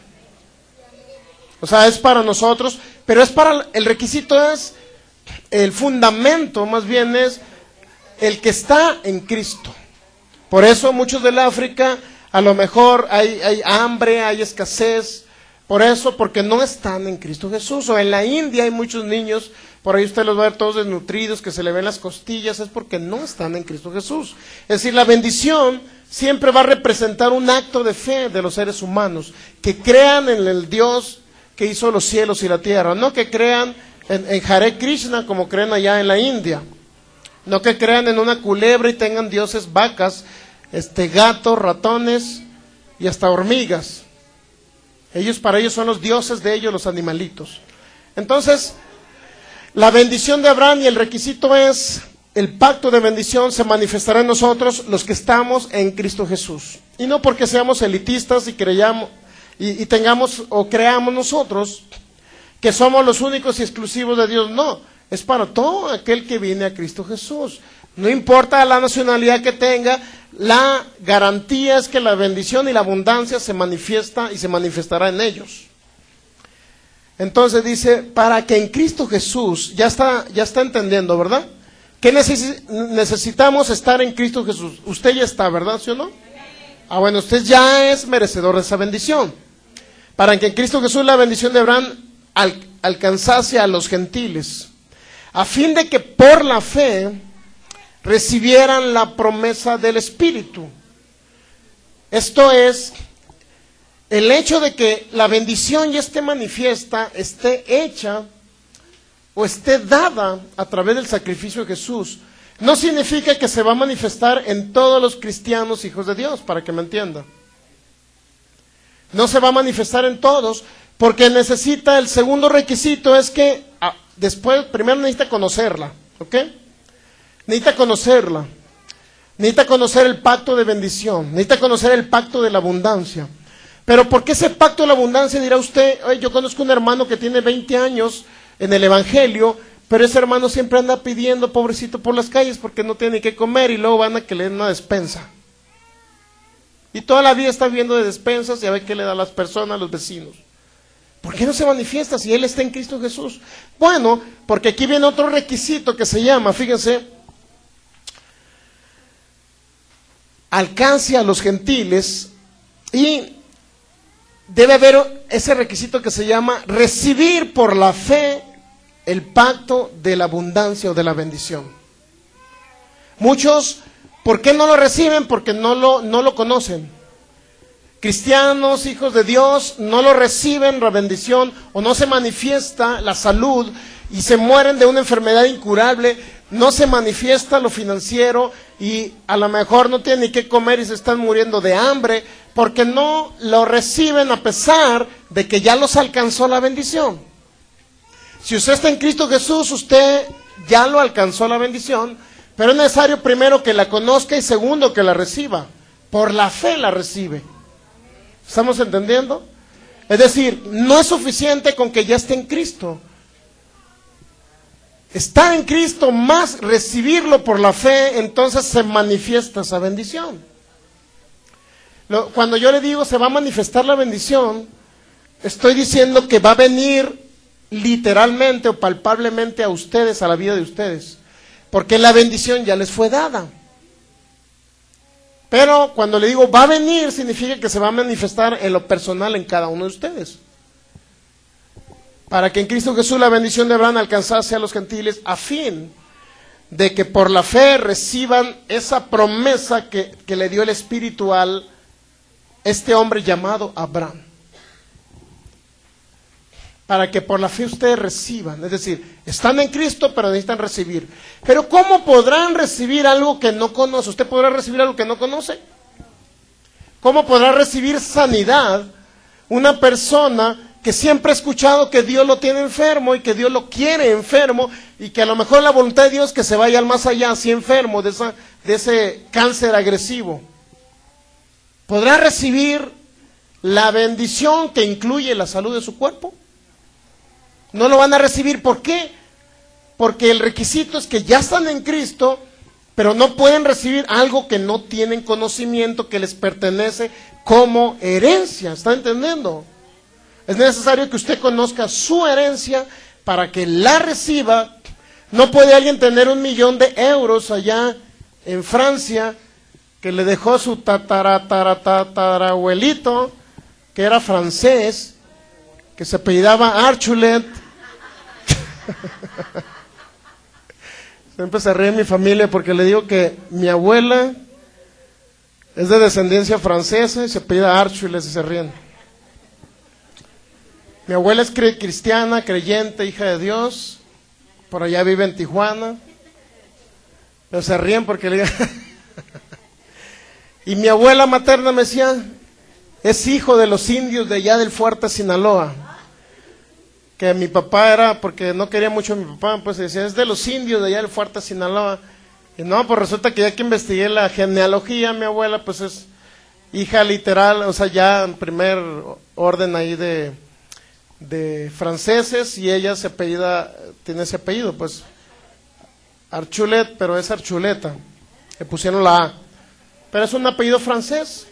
O sea, es para nosotros, pero es para, el requisito es, el fundamento más bien es el que está en Cristo. Por eso muchos del África, a lo mejor hay hambre, hay escasez, por eso, porque no están en Cristo Jesús. O en la India hay muchos niños, por ahí usted los va a ver todos desnutridos, que se le ven las costillas, es porque no están en Cristo Jesús. Es decir, la bendición siempre va a representar un acto de fe de los seres humanos, que crean en el Dios que hizo los cielos y la tierra, no que crean en Hare Krishna como creen allá en la India, no que crean en una culebra y tengan dioses vacas, gatos, ratones y hasta hormigas. Para ellos son los dioses de ellos, los animalitos. Entonces, la bendición de Abraham y el requisito es, el pacto de bendición se manifestará en nosotros los que estamos en Cristo Jesús. Y no porque seamos elitistas y creyamos y tengamos o creamos nosotros que somos los únicos y exclusivos de Dios, no. Es para todo aquel que viene a Cristo Jesús. No importa la nacionalidad que tenga, la garantía es que la bendición y la abundancia se manifiesta y se manifestará en ellos. Entonces dice, para que en Cristo Jesús, ya está entendiendo, ¿verdad? ¿Qué necesitamos estar en Cristo Jesús? Usted ya está, ¿verdad? ¿Sí o no? Ah, bueno, usted ya es merecedor de esa bendición. Para que en Cristo Jesús la bendición de Abraham alcanzase a los gentiles, a fin de que por la fe recibieran la promesa del Espíritu. Esto es, el hecho de que la bendición ya esté manifiesta, esté hecha o esté dada a través del sacrificio de Jesús, no significa que se va a manifestar en todos los cristianos hijos de Dios, para que me entienda. No se va a manifestar en todos, porque necesita, el segundo requisito es que después, primero necesita conocerla, ¿ok? Necesita conocerla, necesita conocer el pacto de bendición, necesita conocer el pacto de la abundancia. Pero ¿por qué ese pacto de la abundancia? Dirá usted, oye, yo conozco un hermano que tiene 20 años en el Evangelio, pero ese hermano siempre anda pidiendo, pobrecito, por las calles porque no tiene ni qué comer y luego van a que le den una despensa. Y toda la vida está viviendo de despensas y a ver qué le da a las personas, a los vecinos. ¿Por qué no se manifiesta si Él está en Cristo Jesús? Bueno, porque aquí viene otro requisito que se llama, fíjense, alcance a los gentiles, y debe haber ese requisito que se llama recibir por la fe el pacto de la abundancia o de la bendición. Muchos ¿Por qué no lo reciben? Porque no lo conocen. Cristianos, hijos de Dios, no lo reciben la bendición o no se manifiesta la salud y se mueren de una enfermedad incurable, no se manifiesta lo financiero y a lo mejor no tienen ni qué comer y se están muriendo de hambre porque no lo reciben a pesar de que ya los alcanzó la bendición. Si usted está en Cristo Jesús, usted ya lo alcanzó la bendición, pero es necesario primero que la conozca y segundo que la reciba. Por la fe la recibe. ¿Estamos entendiendo? Es decir, no es suficiente con que ya esté en Cristo. Estar en Cristo más recibirlo por la fe, entonces se manifiesta esa bendición. Cuando yo le digo se va a manifestar la bendición, estoy diciendo que va a venir literalmente o palpablemente a ustedes, a la vida de ustedes, porque la bendición ya les fue dada. Pero cuando le digo va a venir, significa que se va a manifestar en lo personal en cada uno de ustedes. Para que en Cristo Jesús la bendición de Abraham alcanzase a los gentiles, a fin de que por la fe reciban esa promesa que le dio el Espíritu al este hombre llamado Abraham. Para que por la fe ustedes reciban, es decir, están en Cristo pero necesitan recibir. Pero ¿cómo podrán recibir algo que no conoce? ¿Usted podrá recibir algo que no conoce? ¿Cómo podrá recibir sanidad una persona que siempre ha escuchado que Dios lo tiene enfermo y que Dios lo quiere enfermo y que a lo mejor la voluntad de Dios es que se vaya al más allá, así enfermo de ese cáncer agresivo? ¿Podrá recibir la bendición que incluye la salud de su cuerpo? No lo van a recibir. ¿Por qué? Porque el requisito es que ya están en Cristo, pero no pueden recibir algo que no tienen conocimiento, que les pertenece como herencia. ¿Está entendiendo? Es necesario que usted conozca su herencia para que la reciba. No puede alguien tener 1,000,000 de euros allá en Francia, que le dejó su tatarabuelito, que era francés, que se apellidaba Archulet. Siempre se ríe mi familia porque le digo que mi abuela es de descendencia francesa y se apellida Archulet y se ríen. Mi abuela es cristiana, creyente, hija de Dios, por allá vive en Tijuana, pero se ríen porque le digo. Y mi abuela materna me decía, es hijo de los indios de allá del Fuerte Sinaloa. Que mi papá era, porque no quería mucho a mi papá, pues decía, es de los indios de allá del Fuerte Sinaloa. Y no, pues resulta que ya que investigué la genealogía, mi abuela pues es hija literal, o sea, ya en primer orden ahí de franceses, y ella se apellida, tiene ese apellido, pues Archulet, pero es Archuleta, le pusieron la A. Pero es un apellido francés,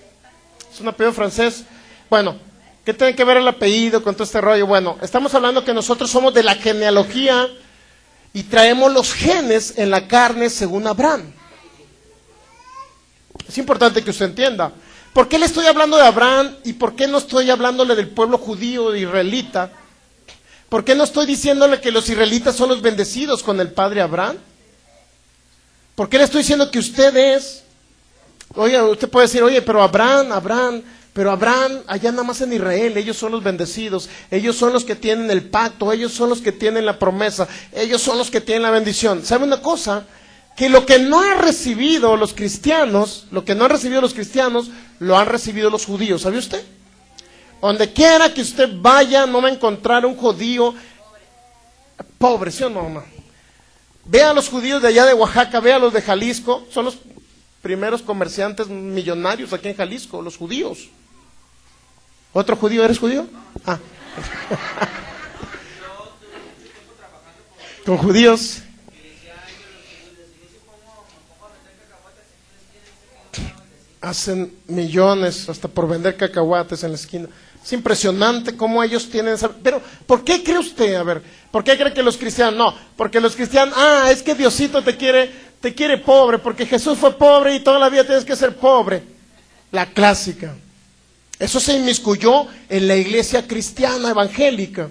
es un apellido francés. Bueno, ¿qué tiene que ver el apellido con todo este rollo? Bueno, estamos hablando que nosotros somos de la genealogía y traemos los genes en la carne según Abraham. Es importante que usted entienda. ¿Por qué le estoy hablando de Abraham y por qué no estoy hablándole del pueblo judío israelita? ¿Por qué no estoy diciéndole que los israelitas son los bendecidos con el padre Abraham? ¿Por qué le estoy diciendo que usted es? Oye, usted puede decir, oye, pero Abraham, allá nada más en Israel, ellos son los bendecidos, ellos son los que tienen el pacto, ellos son los que tienen la promesa, ellos son los que tienen la bendición. ¿Sabe una cosa? Que lo que no han recibido los cristianos, lo han recibido los judíos. ¿Sabe usted? Donde quiera que usted vaya, no va a encontrar un judío pobre, ¿sí o no, mamá? Vea a los judíos de allá de Oaxaca, vea a los de Jalisco, son los primeros comerciantes millonarios aquí en Jalisco, los judíos. ¿Otro judío? ¿Eres judío? Ah. Con judíos. Hacen millones hasta por vender cacahuates en la esquina. Es impresionante cómo ellos tienen esa... Pero, ¿por qué cree usted? A ver, ¿por qué cree que los cristianos? No, porque los cristianos, es que Diosito te quiere pobre, porque Jesús fue pobre y toda la vida tienes que ser pobre. La clásica. Eso se inmiscuyó en la iglesia cristiana evangélica.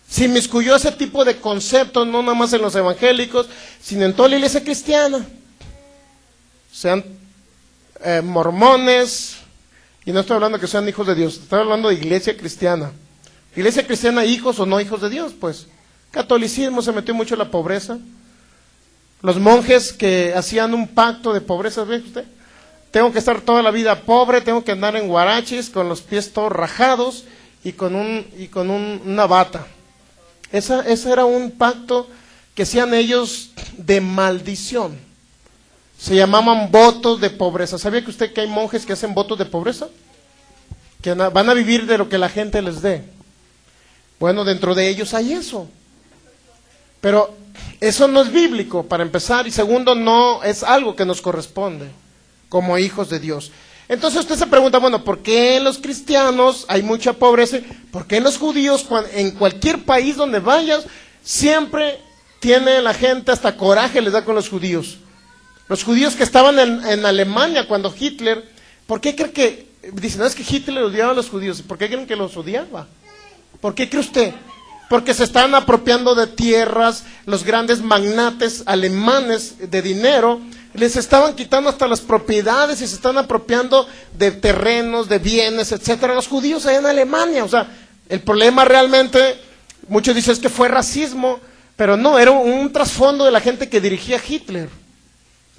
Se inmiscuyó ese tipo de conceptos, no nada más en los evangélicos, sino en toda la iglesia cristiana. sean mormones, y no estoy hablando que sean hijos de Dios, estoy hablando de iglesia cristiana. Iglesia cristiana, hijos o no hijos de Dios, pues. Catolicismo se metió mucho en la pobreza. Los monjes que hacían un pacto de pobreza, ¿ve usted? Tengo que estar toda la vida pobre, tengo que andar en guaraches, con los pies todos rajados y con una bata. Ese era un pacto que hacían ellos de maldición. Se llamaban votos de pobreza. ¿Sabía que usted que hay monjes que hacen votos de pobreza? Que van a vivir de lo que la gente les dé. Bueno, dentro de ellos hay eso. Pero eso no es bíblico, para empezar, y segundo, no es algo que nos corresponde como hijos de Dios. Entonces usted se pregunta, bueno, ¿por qué en los cristianos hay mucha pobreza? ¿Por qué en los judíos, en cualquier país donde vayas, siempre tiene la gente, hasta coraje les da con los judíos? Los judíos que estaban en Alemania cuando Hitler, ¿por qué creen que, dicen, no es que Hitler odiaba a los judíos? ¿Por qué creen que los odiaba? ¿Por qué cree usted? Porque se estaban apropiando de tierras, los grandes magnates alemanes de dinero, les estaban quitando hasta las propiedades y se están apropiando de terrenos, de bienes, etcétera. Los judíos allá en Alemania, o sea, el problema realmente, muchos dicen es que fue racismo, pero no, era un trasfondo de la gente que dirigía Hitler.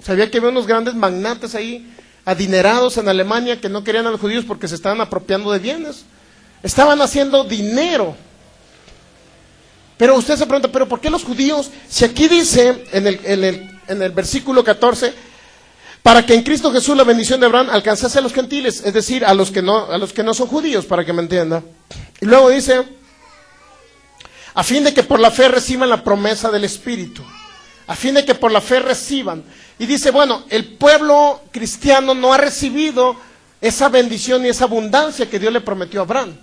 Sabía que había unos grandes magnates ahí, adinerados en Alemania, que no querían a los judíos porque se estaban apropiando de bienes. Estaban haciendo dinero. Pero usted se pregunta, ¿pero por qué los judíos? Si aquí dice en el versículo 14, para que en Cristo Jesús la bendición de Abraham alcanzase a los gentiles, es decir, a los que no son judíos, para que me entienda. Y luego dice, a fin de que por la fe reciban la promesa del Espíritu, a fin de que por la fe reciban. Y dice, bueno, el pueblo cristiano no ha recibido esa bendición y esa abundancia que Dios le prometió a Abraham.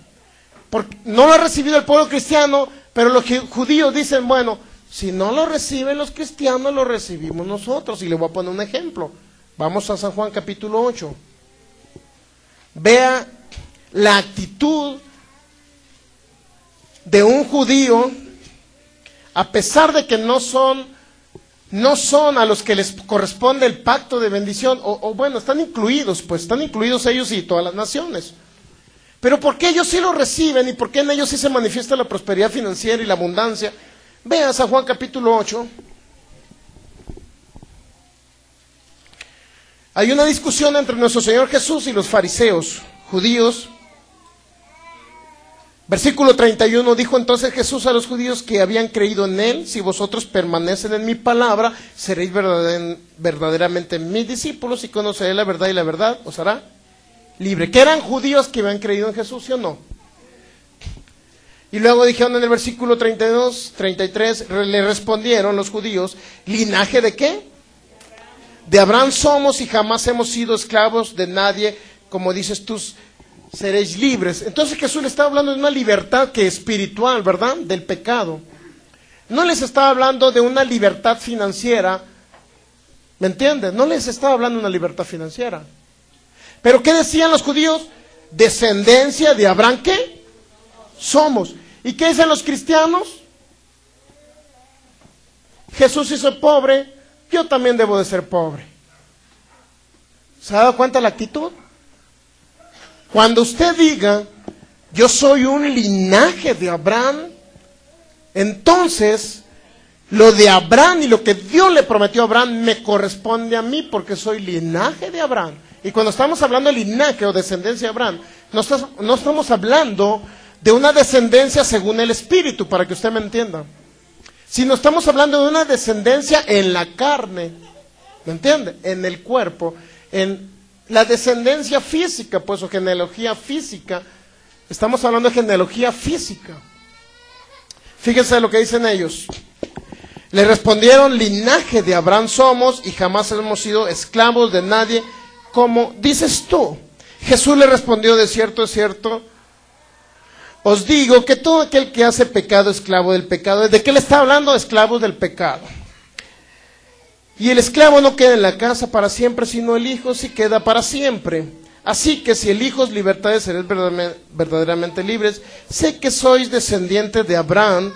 Porque no lo ha recibido el pueblo cristiano, pero los judíos dicen, bueno, si no lo reciben los cristianos, lo recibimos nosotros. Y le voy a poner un ejemplo. Vamos a San Juan capítulo 8. Vea la actitud de un judío, a pesar de que no son a los que les corresponde el pacto de bendición, o bueno, están incluidos, pues están incluidos ellos y todas las naciones. Pero ¿por qué ellos sí lo reciben y por qué en ellos sí se manifiesta la prosperidad financiera y la abundancia? Vean San Juan capítulo 8. Hay una discusión entre nuestro Señor Jesús y los fariseos judíos. Versículo 31, dijo entonces Jesús a los judíos que habían creído en Él, si vosotros permanecen en mi palabra, seréis verdaderamente mis discípulos y conoceréis la verdad y la verdad os hará libre. ¿Que eran judíos que habían creído en Jesús, sí o no? Y luego dijeron en el versículo 32, 33, le respondieron los judíos, ¿linaje de qué? De Abraham somos y jamás hemos sido esclavos de nadie, como dices tú, seréis libres. Entonces Jesús le estaba hablando de una libertad que es espiritual, ¿verdad? Del pecado. No les estaba hablando de una libertad financiera, ¿me entiendes? No les estaba hablando de una libertad financiera. ¿Pero qué decían los judíos? Descendencia de Abraham, ¿qué? Somos. ¿Y qué dicen los cristianos? Jesús hizo pobre, yo también debo de ser pobre. ¿Se ha dado cuenta la actitud? Cuando usted diga, yo soy un linaje de Abraham, entonces lo de Abraham y lo que Dios le prometió a Abraham me corresponde a mí porque soy linaje de Abraham. Y cuando estamos hablando de linaje o descendencia de Abraham, no estamos hablando de una descendencia según el Espíritu, para que usted me entienda, sino estamos hablando de una descendencia en la carne, ¿me entiende? En el cuerpo, en la descendencia física, pues, o genealogía física. Estamos hablando de genealogía física. Fíjense lo que dicen ellos. Le respondieron, linaje de Abraham somos y jamás hemos sido esclavos de nadie, como dices tú. Jesús le respondió, de cierto, os digo que todo aquel que hace pecado es esclavo del pecado. ¿De qué le está hablando? Esclavos del pecado. Y el esclavo no queda en la casa para siempre, sino el hijo sí queda para siempre. Así que si el hijo os libertades, seréis verdaderamente libres. Sé que sois descendientes de Abraham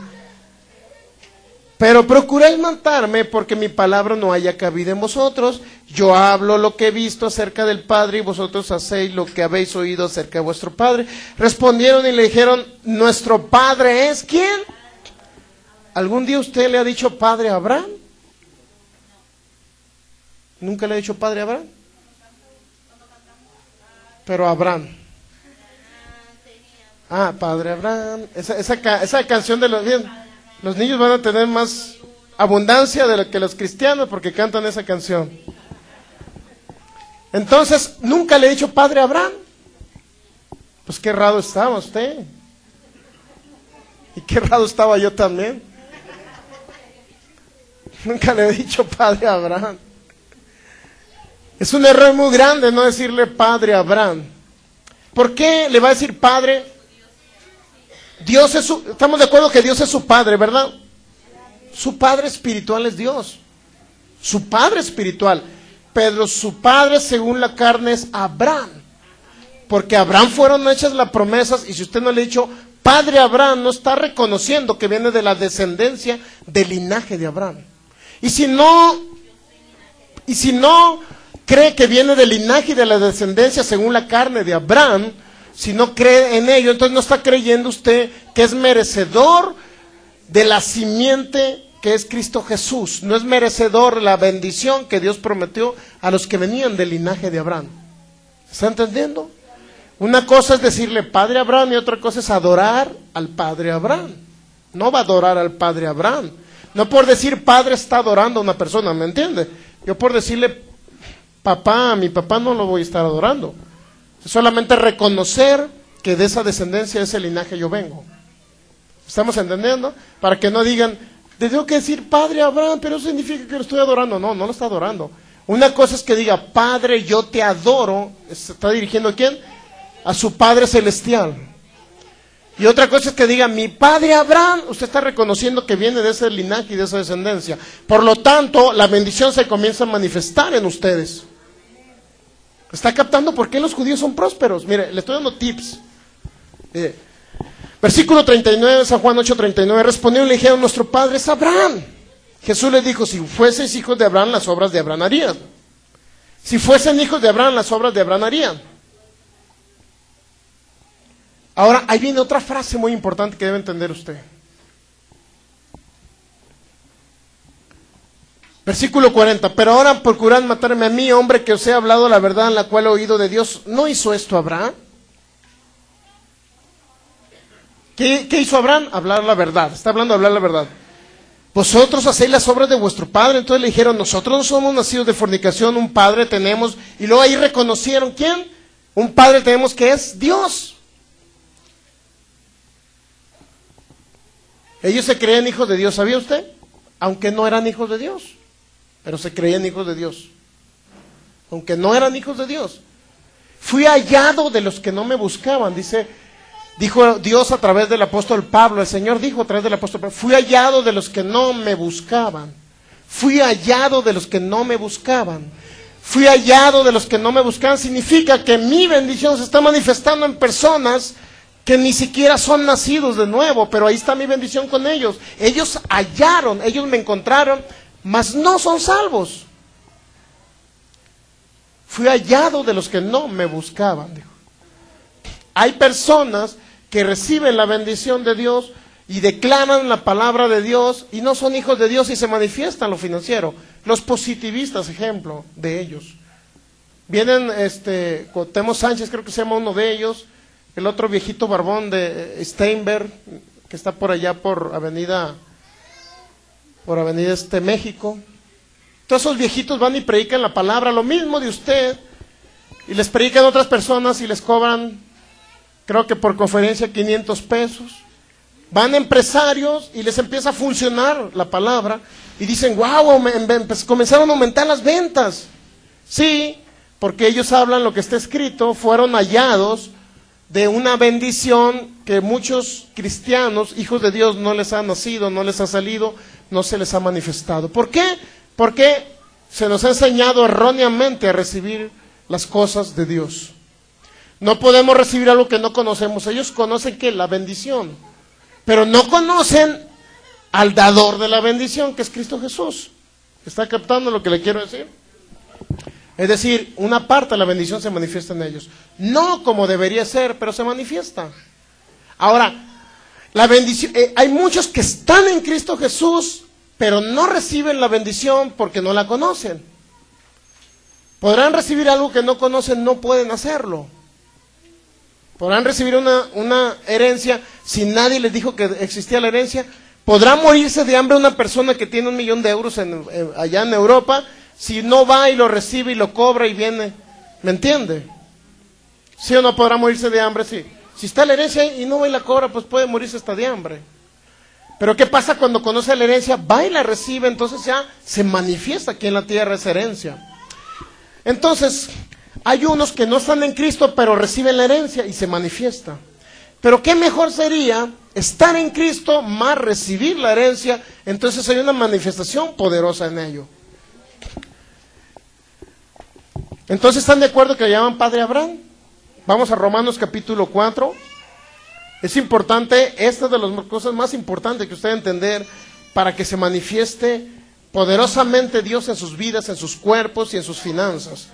Pero procuráis matarme porque mi palabra no haya cabida en vosotros. Yo hablo lo que he visto acerca del Padre y vosotros hacéis lo que habéis oído acerca de vuestro Padre. Respondieron y le dijeron, ¿nuestro Padre es quién? ¿Algún día usted le ha dicho Padre a Abraham? ¿Nunca le ha dicho Padre a Abraham? Pero Abraham. Ah, Padre Abraham. Esa canción de los niños van a tener más abundancia de lo que los cristianos porque cantan esa canción. Entonces, ¿nunca le he dicho Padre Abraham? Pues qué raro estaba usted. Y qué raro estaba yo también. Nunca le he dicho Padre Abraham. Es un error muy grande no decirle Padre Abraham. ¿Por qué le va a decir Padre? Dios es estamos de acuerdo que Dios es su Padre, ¿verdad? Su Padre espiritual es Dios. Su Padre espiritual. Pero su Padre según la carne es Abraham. Porque a Abraham fueron hechas las promesas y si usted no le ha dicho Padre Abraham, no está reconociendo que viene de la descendencia del linaje de Abraham. Y si no cree que viene del linaje y de la descendencia según la carne de Abraham, si no cree en ello, entonces no está creyendo usted que es merecedor de la simiente que es Cristo Jesús. No es merecedor la bendición que Dios prometió a los que venían del linaje de Abraham. ¿Está entendiendo? Una cosa es decirle Padre Abraham y otra cosa es adorar al Padre Abraham. No va a adorar al Padre Abraham. No por decir Padre está adorando a una persona, ¿me entiende? Yo por decirle papá, a mi papá no lo voy a estar adorando. Es solamente reconocer que de esa descendencia, de ese linaje yo vengo. ¿Estamos entendiendo? Para que no digan, te tengo que decir Padre Abraham, pero eso significa que lo estoy adorando. No, no lo está adorando. Una cosa es que diga, Padre, yo te adoro. ¿Se está dirigiendo a quién? A su Padre Celestial. Y otra cosa es que diga, mi Padre Abraham, usted está reconociendo que viene de ese linaje y de esa descendencia. Por lo tanto, la bendición se comienza a manifestar en ustedes. ¿Está captando por qué los judíos son prósperos? Mire, le estoy dando tips. Versículo 39, San Juan 8:39, respondieron y le dijeron, nuestro padre es Abraham. Jesús les dijo, si fueseis hijos de Abraham, las obras de Abraham harían. Si fuesen hijos de Abraham, las obras de Abraham harían. Ahora, ahí viene otra frase muy importante que debe entender usted. Versículo 40, pero ahora procurad matarme a mí, hombre, que os he hablado la verdad en la cual he oído de Dios. ¿No hizo esto Abraham? ¿Qué hizo Abraham? Hablar la verdad. Está hablando de hablar la verdad. Vosotros hacéis las obras de vuestro padre. Entonces le dijeron, nosotros no somos nacidos de fornicación, un padre tenemos. Y luego ahí reconocieron, ¿quién? Un padre tenemos que es Dios. Ellos se creían hijos de Dios, ¿sabía usted? Aunque no eran hijos de Dios. Pero se creían hijos de Dios. Aunque no eran hijos de Dios. Fui hallado de los que no me buscaban, dijo Dios a través del apóstol Pablo. El Señor dijo a través del apóstol Pablo, fui hallado de los que no me buscaban. Fui hallado de los que no me buscaban. Fui hallado de los que no me buscaban. Significa que mi bendición se está manifestando en personas que ni siquiera son nacidos de nuevo, pero ahí está mi bendición con ellos. Ellos hallaron, ellos me encontraron, mas no son salvos. Fui hallado de los que no me buscaban, dijo. Hay personas que reciben la bendición de Dios y declaran la palabra de Dios y no son hijos de Dios y se manifiestan lo financiero. Los positivistas, ejemplo de ellos. Vienen, Cuauhtémoc Sánchez, creo que se llama uno de ellos, el otro viejito barbón de Steinberg, que está por allá por Avenida México. Todos esos viejitos van y predican la palabra, lo mismo de usted, y les predican a otras personas y les cobran, creo que por conferencia, 500 pesos. Van empresarios y les empieza a funcionar la palabra y dicen, wow, comenzaron a aumentar las ventas. Sí, porque ellos hablan lo que está escrito, fueron hallados de una bendición que muchos cristianos, hijos de Dios, no les ha nacido, no les ha salido, no se les ha manifestado. ¿Por qué? Porque se nos ha enseñado erróneamente a recibir las cosas de Dios. No podemos recibir algo que no conocemos. Ellos conocen que la bendición, pero no conocen al dador de la bendición, que es Cristo Jesús. ¿Está captando lo que le quiero decir? Es decir, una parte de la bendición se manifiesta en ellos. No como debería ser, pero se manifiesta. Ahora, la bendición, hay muchos que están en Cristo Jesús, pero no reciben la bendición porque no la conocen. Podrán recibir algo que no conocen, no pueden hacerlo. Podrán recibir una herencia si nadie les dijo que existía la herencia. Podrá morirse de hambre una persona que tiene 1 millón de euros allá en Europa, si no va y lo recibe y lo cobra y viene. ¿Me entiende? ¿Sí o no podrá morirse de hambre? Sí. Si está la herencia y no va y la cobra, pues puede morirse hasta de hambre. Pero ¿qué pasa cuando conoce la herencia? Va y la recibe, entonces ya se manifiesta aquí en la tierra esa herencia. Entonces, hay unos que no están en Cristo, pero reciben la herencia y se manifiesta. Pero ¿qué mejor sería estar en Cristo más recibir la herencia? Entonces hay una manifestación poderosa en ello. Entonces, ¿están de acuerdo que le llaman Padre Abraham? Vamos a Romanos capítulo 4. Es importante, esta es de las cosas más importantes que usted debe entender para que se manifieste poderosamente Dios en sus vidas, en sus cuerpos y en sus finanzas.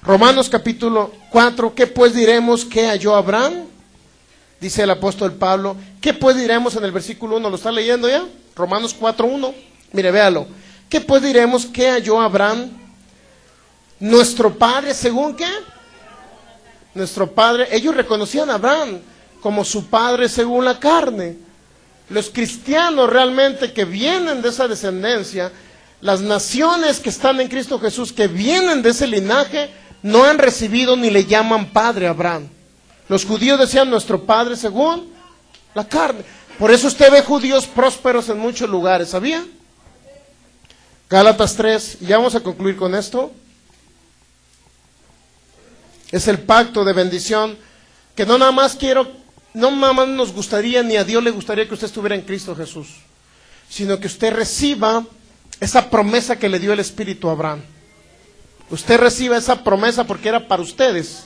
Romanos capítulo 4, ¿qué pues diremos que halló Abraham? Dice el apóstol Pablo, ¿qué pues diremos en el versículo 1? ¿Lo está leyendo ya? Romanos 4:1. Mire, véalo. ¿Qué pues diremos que halló Abraham? Nuestro padre, ¿según qué? Nuestro padre. Ellos reconocían a Abraham como su padre según la carne. Los cristianos realmente que vienen de esa descendencia, las naciones que están en Cristo Jesús, que vienen de ese linaje, no han recibido ni le llaman padre a Abraham. Los judíos decían nuestro padre según la carne. Por eso usted ve judíos prósperos en muchos lugares, ¿sabía? Gálatas 3, y ya vamos a concluir con esto. Es el pacto de bendición que no nada más nos gustaría, ni a Dios le gustaría que usted estuviera en Cristo Jesús, sino que usted reciba esa promesa que le dio el Espíritu a Abraham. Usted reciba esa promesa porque era para ustedes.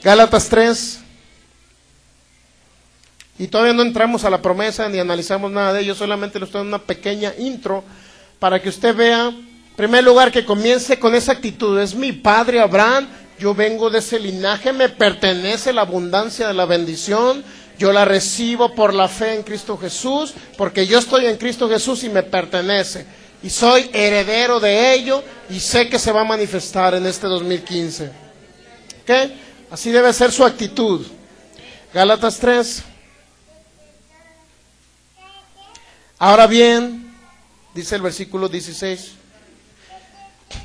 Gálatas 3. Y todavía no entramos a la promesa ni analizamos nada de ello, solamente le estoy dando una pequeña intro para que usted vea, en primer lugar, que comience con esa actitud. Es mi padre Abraham, yo vengo de ese linaje, me pertenece la abundancia de la bendición, yo la recibo por la fe en Cristo Jesús, porque yo estoy en Cristo Jesús y me pertenece, y soy heredero de ello, y sé que se va a manifestar en este 2015. ¿Ok? Así debe ser su actitud. Gálatas 3. Ahora bien, dice el versículo 16.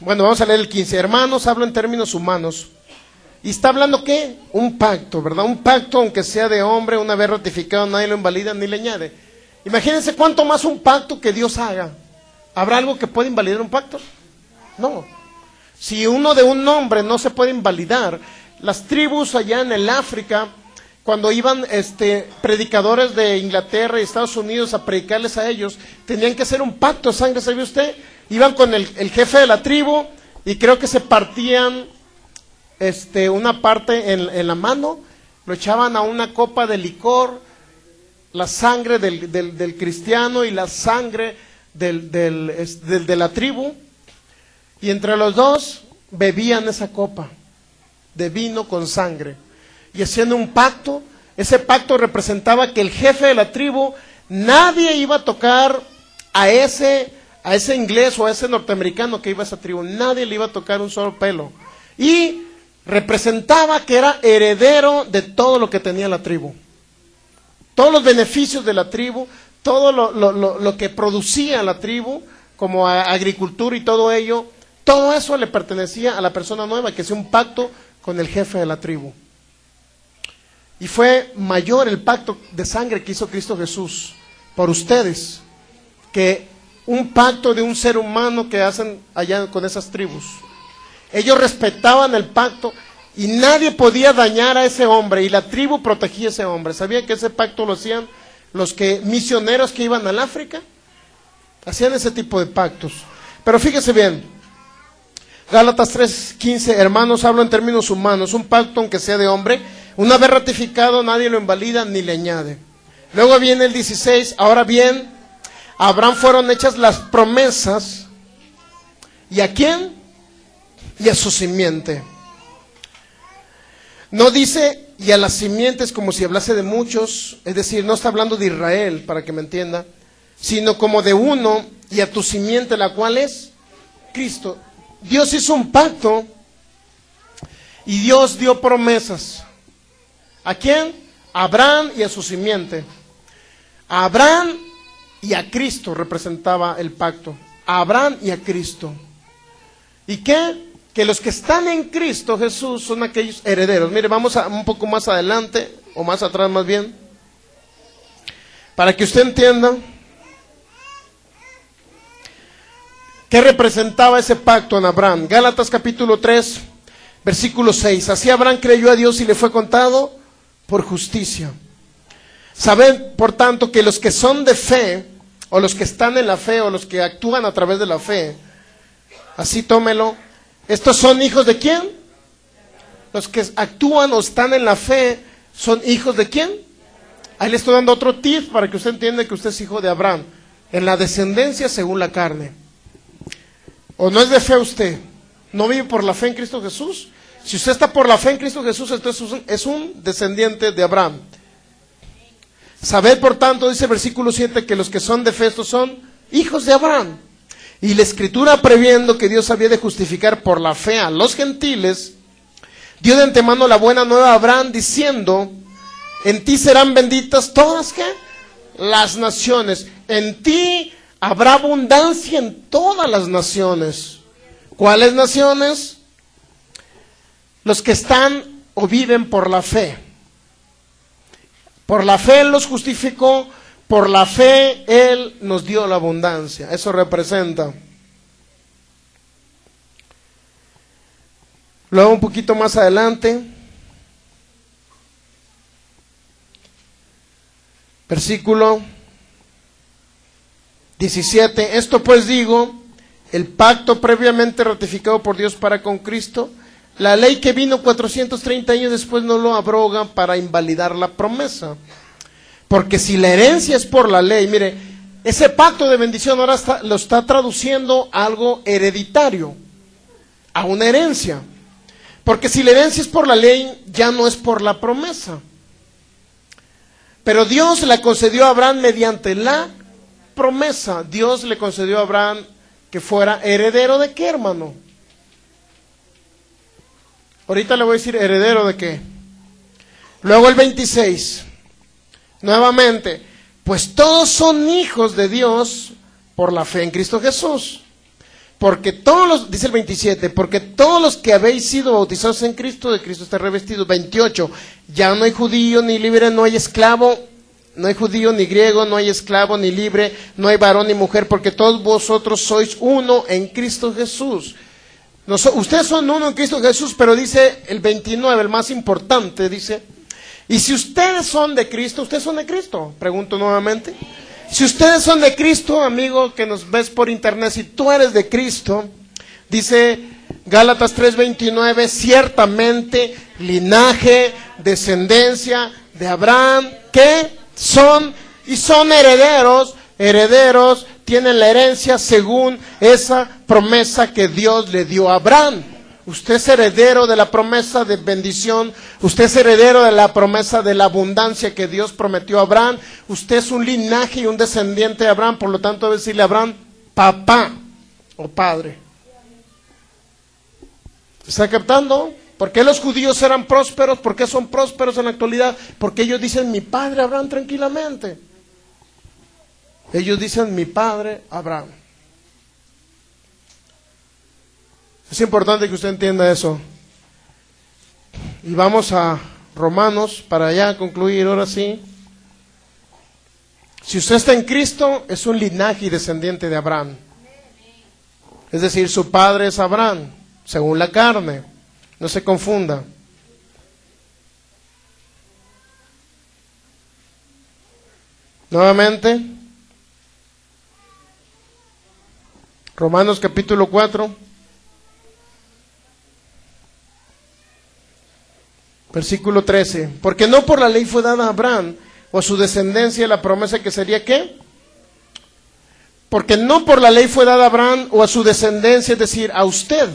Bueno, vamos a leer el 15. Hermanos, hablo en términos humanos. ¿Y está hablando qué? Un pacto, ¿verdad? Un pacto, aunque sea de hombre, una vez ratificado, nadie lo invalida ni le añade. Imagínense cuánto más un pacto que Dios haga. ¿Habrá algo que pueda invalidar un pacto? No. Si uno de un nombre no se puede invalidar. Las tribus allá en el África, cuando iban predicadores de Inglaterra y Estados Unidos a predicarles a ellos, tenían que hacer un pacto de sangre, ¿sabe usted? Iban con el jefe de la tribu y creo que se partían una parte en la mano, lo echaban a una copa de licor, la sangre del cristiano y la sangre de la tribu, y entre los dos bebían esa copa de vino con sangre y haciendo un pacto. Ese pacto representaba que el jefe de la tribu, nadie iba a tocar a ese inglés o a ese norteamericano que iba a esa tribu, nadie le iba a tocar un solo pelo, y representaba que era heredero de todo lo que tenía la tribu, todos los beneficios de la tribu, todo lo que producía la tribu como agricultura y todo ello, todo eso le pertenecía a la persona nueva que hacía un pacto con el jefe de la tribu. Y fue mayor el pacto de sangre que hizo Cristo Jesús por ustedes que un pacto de un ser humano que hacen allá con esas tribus. Ellos respetaban el pacto y nadie podía dañar a ese hombre, y la tribu protegía a ese hombre. ¿Sabían que ese pacto lo hacían los misioneros que iban al África? Hacían ese tipo de pactos. Pero fíjese bien, Gálatas 3:15, hermanos, hablo en términos humanos, un pacto aunque sea de hombre, una vez ratificado nadie lo invalida ni le añade. Luego viene el 16, ahora bien, a Abraham fueron hechas las promesas. ¿Y a quién? Y a su simiente. No dice y a las simientes como si hablase de muchos, es decir, no está hablando de Israel, para que me entienda, sino como de uno, y a tu simiente, la cual es Cristo. Dios hizo un pacto y Dios dio promesas. ¿A quién? A Abraham y a su simiente. A Abraham y a Cristo representaba el pacto. A Abraham y a Cristo. ¿Y qué? Que los que están en Cristo Jesús son aquellos herederos. Mire, vamos un poco más adelante, o más atrás más bien, para que usted entienda qué representaba ese pacto en Abraham. Gálatas capítulo 3, versículo 6. Así Abraham creyó a Dios y le fue contado por justicia. Saben, por tanto, que los que son de fe, o los que están en la fe, o los que actúan a través de la fe, así tómelo, ¿estos son hijos de quién? Los que actúan o están en la fe, ¿son hijos de quién? Ahí le estoy dando otro tip para que usted entienda que usted es hijo de Abraham. En la descendencia según la carne. ¿O no es de fe usted? ¿No vive por la fe en Cristo Jesús? Si usted está por la fe en Cristo Jesús, entonces es un descendiente de Abraham. Sabed, por tanto, dice el versículo 7, que los que son de fe, estos son hijos de Abraham. Y la Escritura, previendo que Dios había de justificar por la fe a los gentiles, dio de antemano la buena nueva a Abraham, diciendo, en ti serán benditas todas, ¿qué? Las naciones. En ti habrá abundancia en todas las naciones. ¿Cuáles naciones? Los que están o viven por la fe. Por la fe Él los justificó. Por la fe Él nos dio la abundancia. Eso representa. Luego un poquito más adelante. Versículo 17. Esto pues digo, el pacto previamente ratificado por Dios para con Cristo, la ley que vino 430 años después no lo abroga para invalidar la promesa. Porque si la herencia es por la ley, mire, ese pacto de bendición ahora lo está traduciendo a algo hereditario, a una herencia. Porque si la herencia es por la ley, ya no es por la promesa. Pero Dios la concedió a Abraham mediante la promesa. Dios le concedió a Abraham que fuera heredero de qué, hermano. Ahorita le voy a decir heredero de qué. Luego el 26. Nuevamente, pues todos son hijos de Dios por la fe en Cristo Jesús. Porque todos los, dice el 27, porque todos los que habéis sido bautizados en Cristo, de Cristo está revestido. 28, ya no hay judío ni libre, no hay esclavo, no hay judío ni griego, no hay esclavo ni libre, no hay varón ni mujer, porque todos vosotros sois uno en Cristo Jesús. Ustedes son uno en Cristo Jesús, pero dice el 29, el más importante, dice, y si ustedes son de Cristo, ¿ustedes son de Cristo? Pregunto nuevamente. Si ustedes son de Cristo, amigo que nos ves por internet, si tú eres de Cristo, dice Gálatas 3:29, ciertamente linaje, descendencia de Abraham, que son y son herederos, tienen la herencia según esa promesa que Dios le dio a Abraham. Usted es heredero de la promesa de bendición. Usted es heredero de la promesa de la abundancia que Dios prometió a Abraham. Usted es un linaje y un descendiente de Abraham. Por lo tanto, debe decirle a Abraham, papá o padre. ¿Está captando? ¿Por qué los judíos eran prósperos? ¿Por qué son prósperos en la actualidad? Porque ellos dicen, mi padre Abraham, tranquilamente. Ellos dicen, mi padre Abraham. Es importante que usted entienda eso. Y vamos a Romanos para ya concluir, ahora sí. Si usted está en Cristo, es un linaje y descendiente de Abraham. Es decir, su padre es Abraham, según la carne. No se confunda. Nuevamente, Romanos capítulo 4. Versículo 13, porque no por la ley fue dada a Abraham o a su descendencia la promesa que sería ¿qué? Porque no por la ley fue dada a Abraham o a su descendencia, es decir, a usted.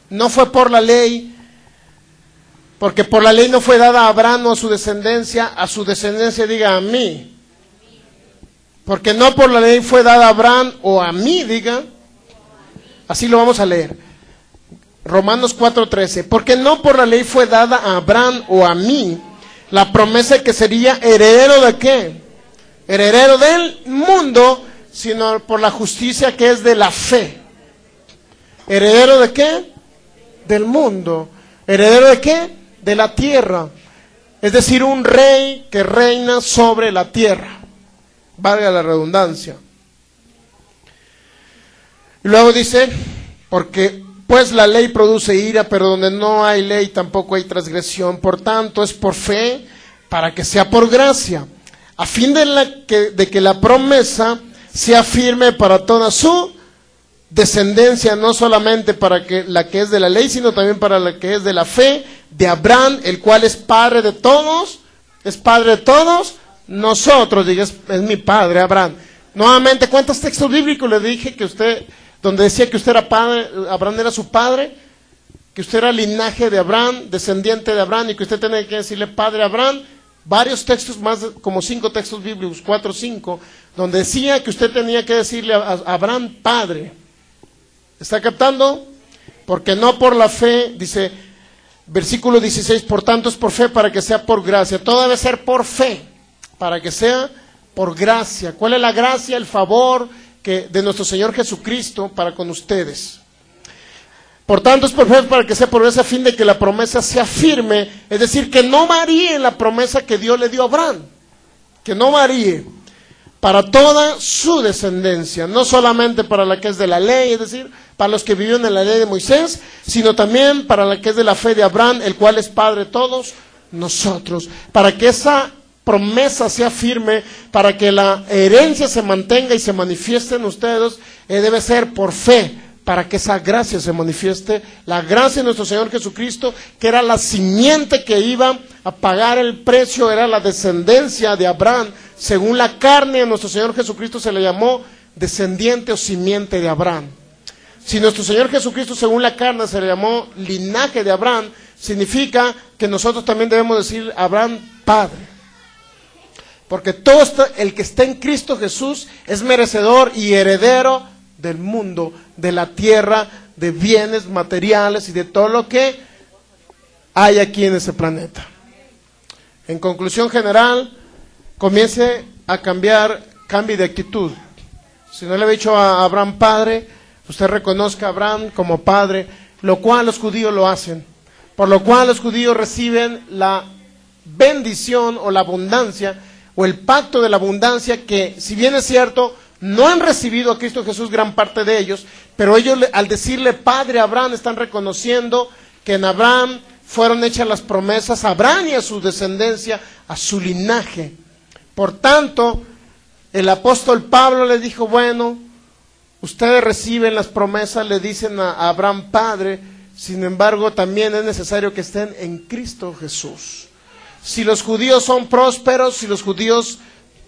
No fue por la ley, porque por la ley no fue dada a Abraham o a su descendencia diga a mí. Porque no por la ley fue dada a Abraham o a mí, diga. Así lo vamos a leer. Romanos 4:13. Porque no por la ley fue dada a Abraham o a mí la promesa de que sería heredero de qué? Heredero del mundo, sino por la justicia que es de la fe. ¿Heredero de qué? Del mundo. ¿Heredero de qué? De la tierra. Es decir, un rey que reina sobre la tierra. Valga la redundancia. Y luego dice, porque pues la ley produce ira, pero donde no hay ley tampoco hay transgresión. Por tanto, es por fe, para que sea por gracia, a fin de que la promesa sea firme para toda su descendencia, no solamente para la que es de la ley, sino también para la que es de la fe de Abraham, el cual es padre de todos, nosotros, diga, es mi padre Abraham. Nuevamente, ¿cuántos textos bíblicos le dije que usted, donde decía que usted era padre, Abraham era su padre, que usted era linaje de Abraham, descendiente de Abraham, y que usted tenía que decirle padre a Abraham? Varios textos, más como 5 textos bíblicos, 4 o 5, donde decía que usted tenía que decirle a Abraham padre. ¿Está captando? Porque no por la fe, dice, versículo 16, por tanto es por fe para que sea por gracia. Todo debe ser por fe, para que sea por gracia. ¿Cuál es la gracia? El favor de nuestro Señor Jesucristo para con ustedes. Por tanto es por fe para que sea por gracia, a fin de que la promesa sea firme, es decir, que no varíe la promesa que Dios le dio a Abraham, que no varíe, para toda su descendencia, no solamente para la que es de la ley, es decir, para los que vivieron en la ley de Moisés, sino también para la que es de la fe de Abraham, el cual es padre de todos nosotros, para que esa promesa sea firme, para que la herencia se mantenga y se manifieste en ustedes, debe ser por fe, para que esa gracia se manifieste, la gracia de nuestro Señor Jesucristo, que era la simiente que iba a pagar el precio, era la descendencia de Abraham. Según la carne, a nuestro Señor Jesucristo se le llamó descendiente o simiente de Abraham. Si nuestro Señor Jesucristo, según la carne, se le llamó linaje de Abraham, significa que nosotros también debemos decir Abraham Padre. Porque todo el que está en Cristo Jesús es merecedor y heredero del mundo, de la tierra, de bienes materiales y de todo lo que hay aquí en ese planeta. En conclusión general, comience a cambie de actitud. Si no le había dicho a Abraham padre, usted reconozca a Abraham como padre, lo cual los judíos lo hacen, por lo cual los judíos reciben la bendición o la abundancia, o el pacto de la abundancia, que si bien es cierto, no han recibido a Cristo Jesús gran parte de ellos, pero ellos al decirle Padre a Abraham están reconociendo que en Abraham fueron hechas las promesas a Abraham y a su descendencia, a su linaje. Por tanto, el apóstol Pablo les dijo, bueno, ustedes reciben las promesas, le dicen a Abraham Padre, sin embargo también es necesario que estén en Cristo Jesús. Si los judíos son prósperos, si los judíos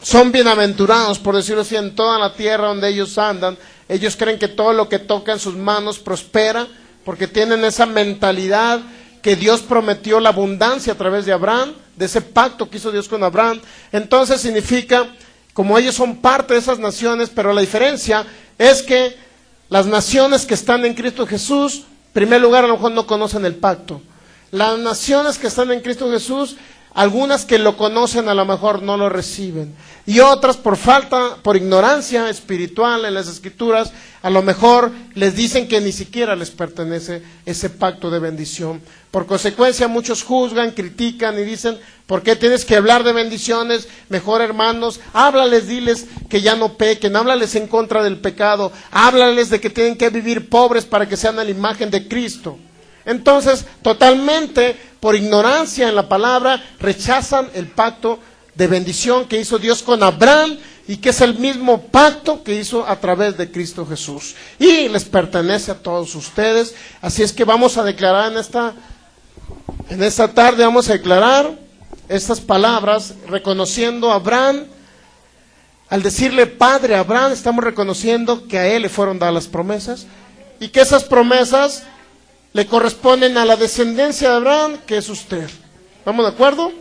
son bienaventurados, por decirlo así, en toda la tierra donde ellos andan, ellos creen que todo lo que toca en sus manos prospera, porque tienen esa mentalidad que Dios prometió la abundancia a través de Abraham, de ese pacto que hizo Dios con Abraham. Entonces significa, como ellos son parte de esas naciones, pero la diferencia es que las naciones que están en Cristo Jesús, en primer lugar, a lo mejor no conocen el pacto. Las naciones que están en Cristo Jesús, algunas que lo conocen a lo mejor no lo reciben, y otras por ignorancia espiritual en las Escrituras, a lo mejor les dicen que ni siquiera les pertenece ese pacto de bendición. Por consecuencia, muchos juzgan, critican y dicen, ¿por qué tienes que hablar de bendiciones? Mejor, hermanos, háblales, diles que ya no pequen, háblales en contra del pecado, háblales de que tienen que vivir pobres para que sean a la imagen de Cristo. Entonces, totalmente por ignorancia en la palabra, rechazan el pacto de bendición que hizo Dios con Abraham y que es el mismo pacto que hizo a través de Cristo Jesús. Y les pertenece a todos ustedes. Así es que vamos a declarar en esta tarde, vamos a declarar estas palabras, reconociendo a Abraham Al decirle Padre a Abraham, estamos reconociendo que a él le fueron dadas las promesas y que esas promesas le corresponden a la descendencia de Abraham, que es usted. ¿Estamos de acuerdo?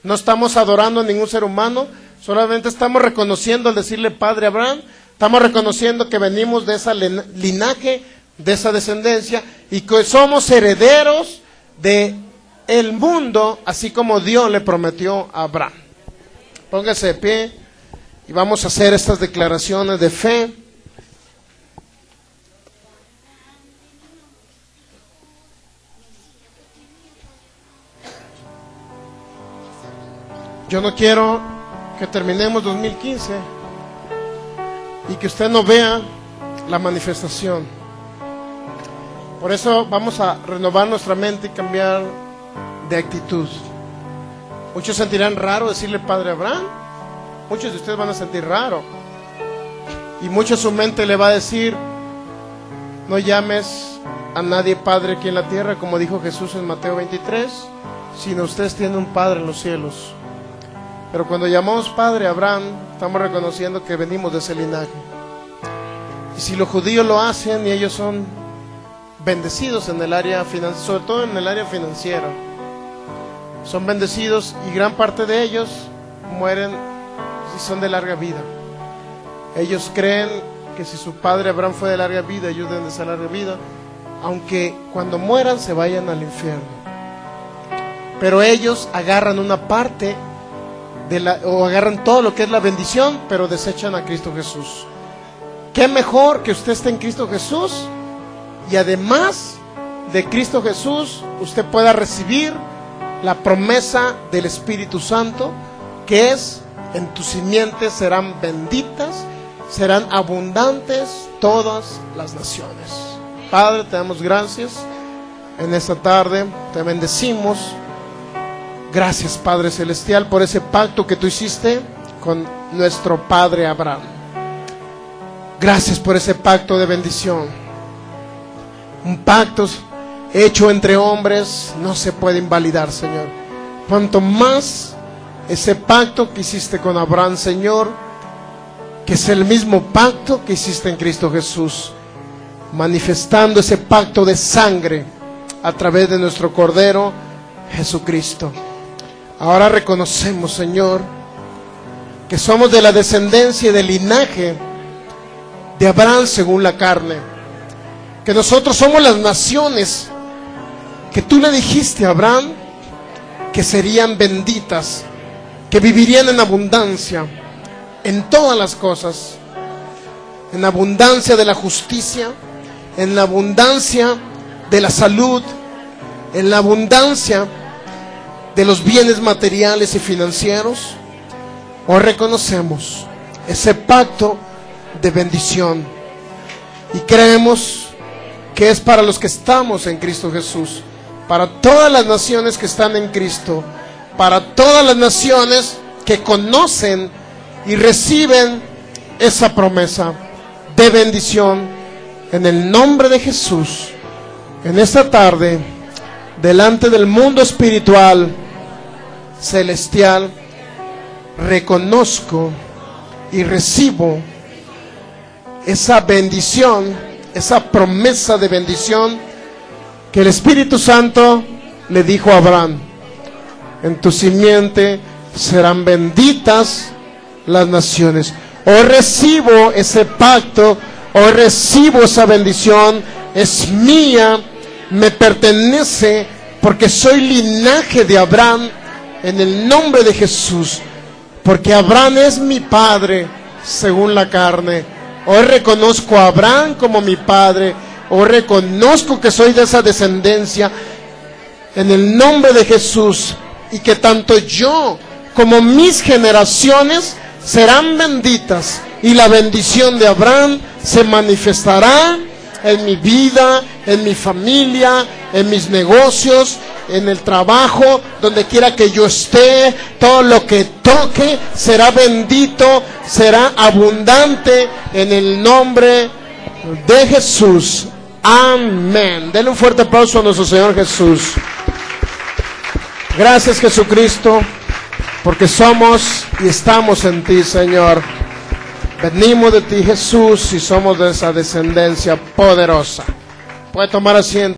No estamos adorando a ningún ser humano, solamente estamos reconociendo al decirle Padre a Abraham, estamos reconociendo que venimos de esa linaje, de esa descendencia, y que somos herederos de el mundo, así como Dios le prometió a Abraham. Póngase de pie y vamos a hacer estas declaraciones de fe. Yo no quiero que terminemos 2015 y que usted no vea la manifestación. Por eso vamos a renovar nuestra mente y cambiar de actitud. Muchos sentirán raro decirle Padre a Abraham. Muchos de ustedes van a sentir raro. Y mucho su mente le va a decir, no llames a nadie Padre aquí en la tierra, como dijo Jesús en Mateo 23, sino ustedes tienen un Padre en los cielos. Pero cuando llamamos Padre a Abraham, estamos reconociendo que venimos de ese linaje. Y si los judíos lo hacen y ellos son bendecidos en el área financiera, sobre todo en el área financiera, son bendecidos y gran parte de ellos mueren y son de larga vida. Ellos creen que si su padre Abraham fue de larga vida, ellos deben de ser de larga vida, aunque cuando mueran se vayan al infierno. Pero ellos agarran una parte o agarran todo lo que es la bendición, pero desechan a Cristo Jesús. ¿Qué mejor que usted esté en Cristo Jesús? Y además de Cristo Jesús, usted pueda recibir la promesa del Espíritu Santo, que es, en tus simientes serán benditas, serán abundantes todas las naciones. Padre, te damos gracias en esta tarde, te bendecimos. Gracias, Padre Celestial, por ese pacto que tú hiciste con nuestro Padre Abraham. Gracias por ese pacto de bendición. Un pacto hecho entre hombres no se puede invalidar, Señor. Cuanto más ese pacto que hiciste con Abraham, Señor, que es el mismo pacto que hiciste en Cristo Jesús, manifestando ese pacto de sangre a través de nuestro Cordero Jesucristo. Ahora reconocemos, Señor, que somos de la descendencia y del linaje de Abraham según la carne, que nosotros somos las naciones que tú le dijiste a Abraham que serían benditas, que vivirían en abundancia, en todas las cosas, en abundancia de la justicia, en la abundancia de la salud, en la abundancia de los bienes materiales y financieros. Hoy reconocemos ese pacto de bendición y creemos que es para los que estamos en Cristo Jesús, para todas las naciones que están en Cristo, para todas las naciones que conocen y reciben esa promesa de bendición. En el nombre de Jesús, en esta tarde, delante del mundo espiritual, celestial, reconozco y recibo esa bendición, esa promesa de bendición que el Espíritu Santo le dijo a Abraham: en tu simiente serán benditas las naciones. Hoy recibo ese pacto, hoy recibo esa bendición, es mía, me pertenece, porque soy linaje de Abraham, en el nombre de Jesús, porque Abraham es mi padre según la carne. Hoy reconozco a Abraham como mi padre, hoy reconozco que soy de esa descendencia, en el nombre de Jesús, y que tanto yo como mis generaciones serán benditas, y la bendición de Abraham se manifestará en mi vida, en mi familia, en mis negocios, en el trabajo, donde quiera que yo esté. Todo lo que toque será bendito, será abundante, en el nombre de Jesús. Amén. Denle un fuerte aplauso a nuestro Señor Jesús. Gracias, Jesucristo. porque somos y estamos en ti, Señor. Venimos de ti, Jesús, y somos de esa descendencia poderosa. Puede tomar asiento.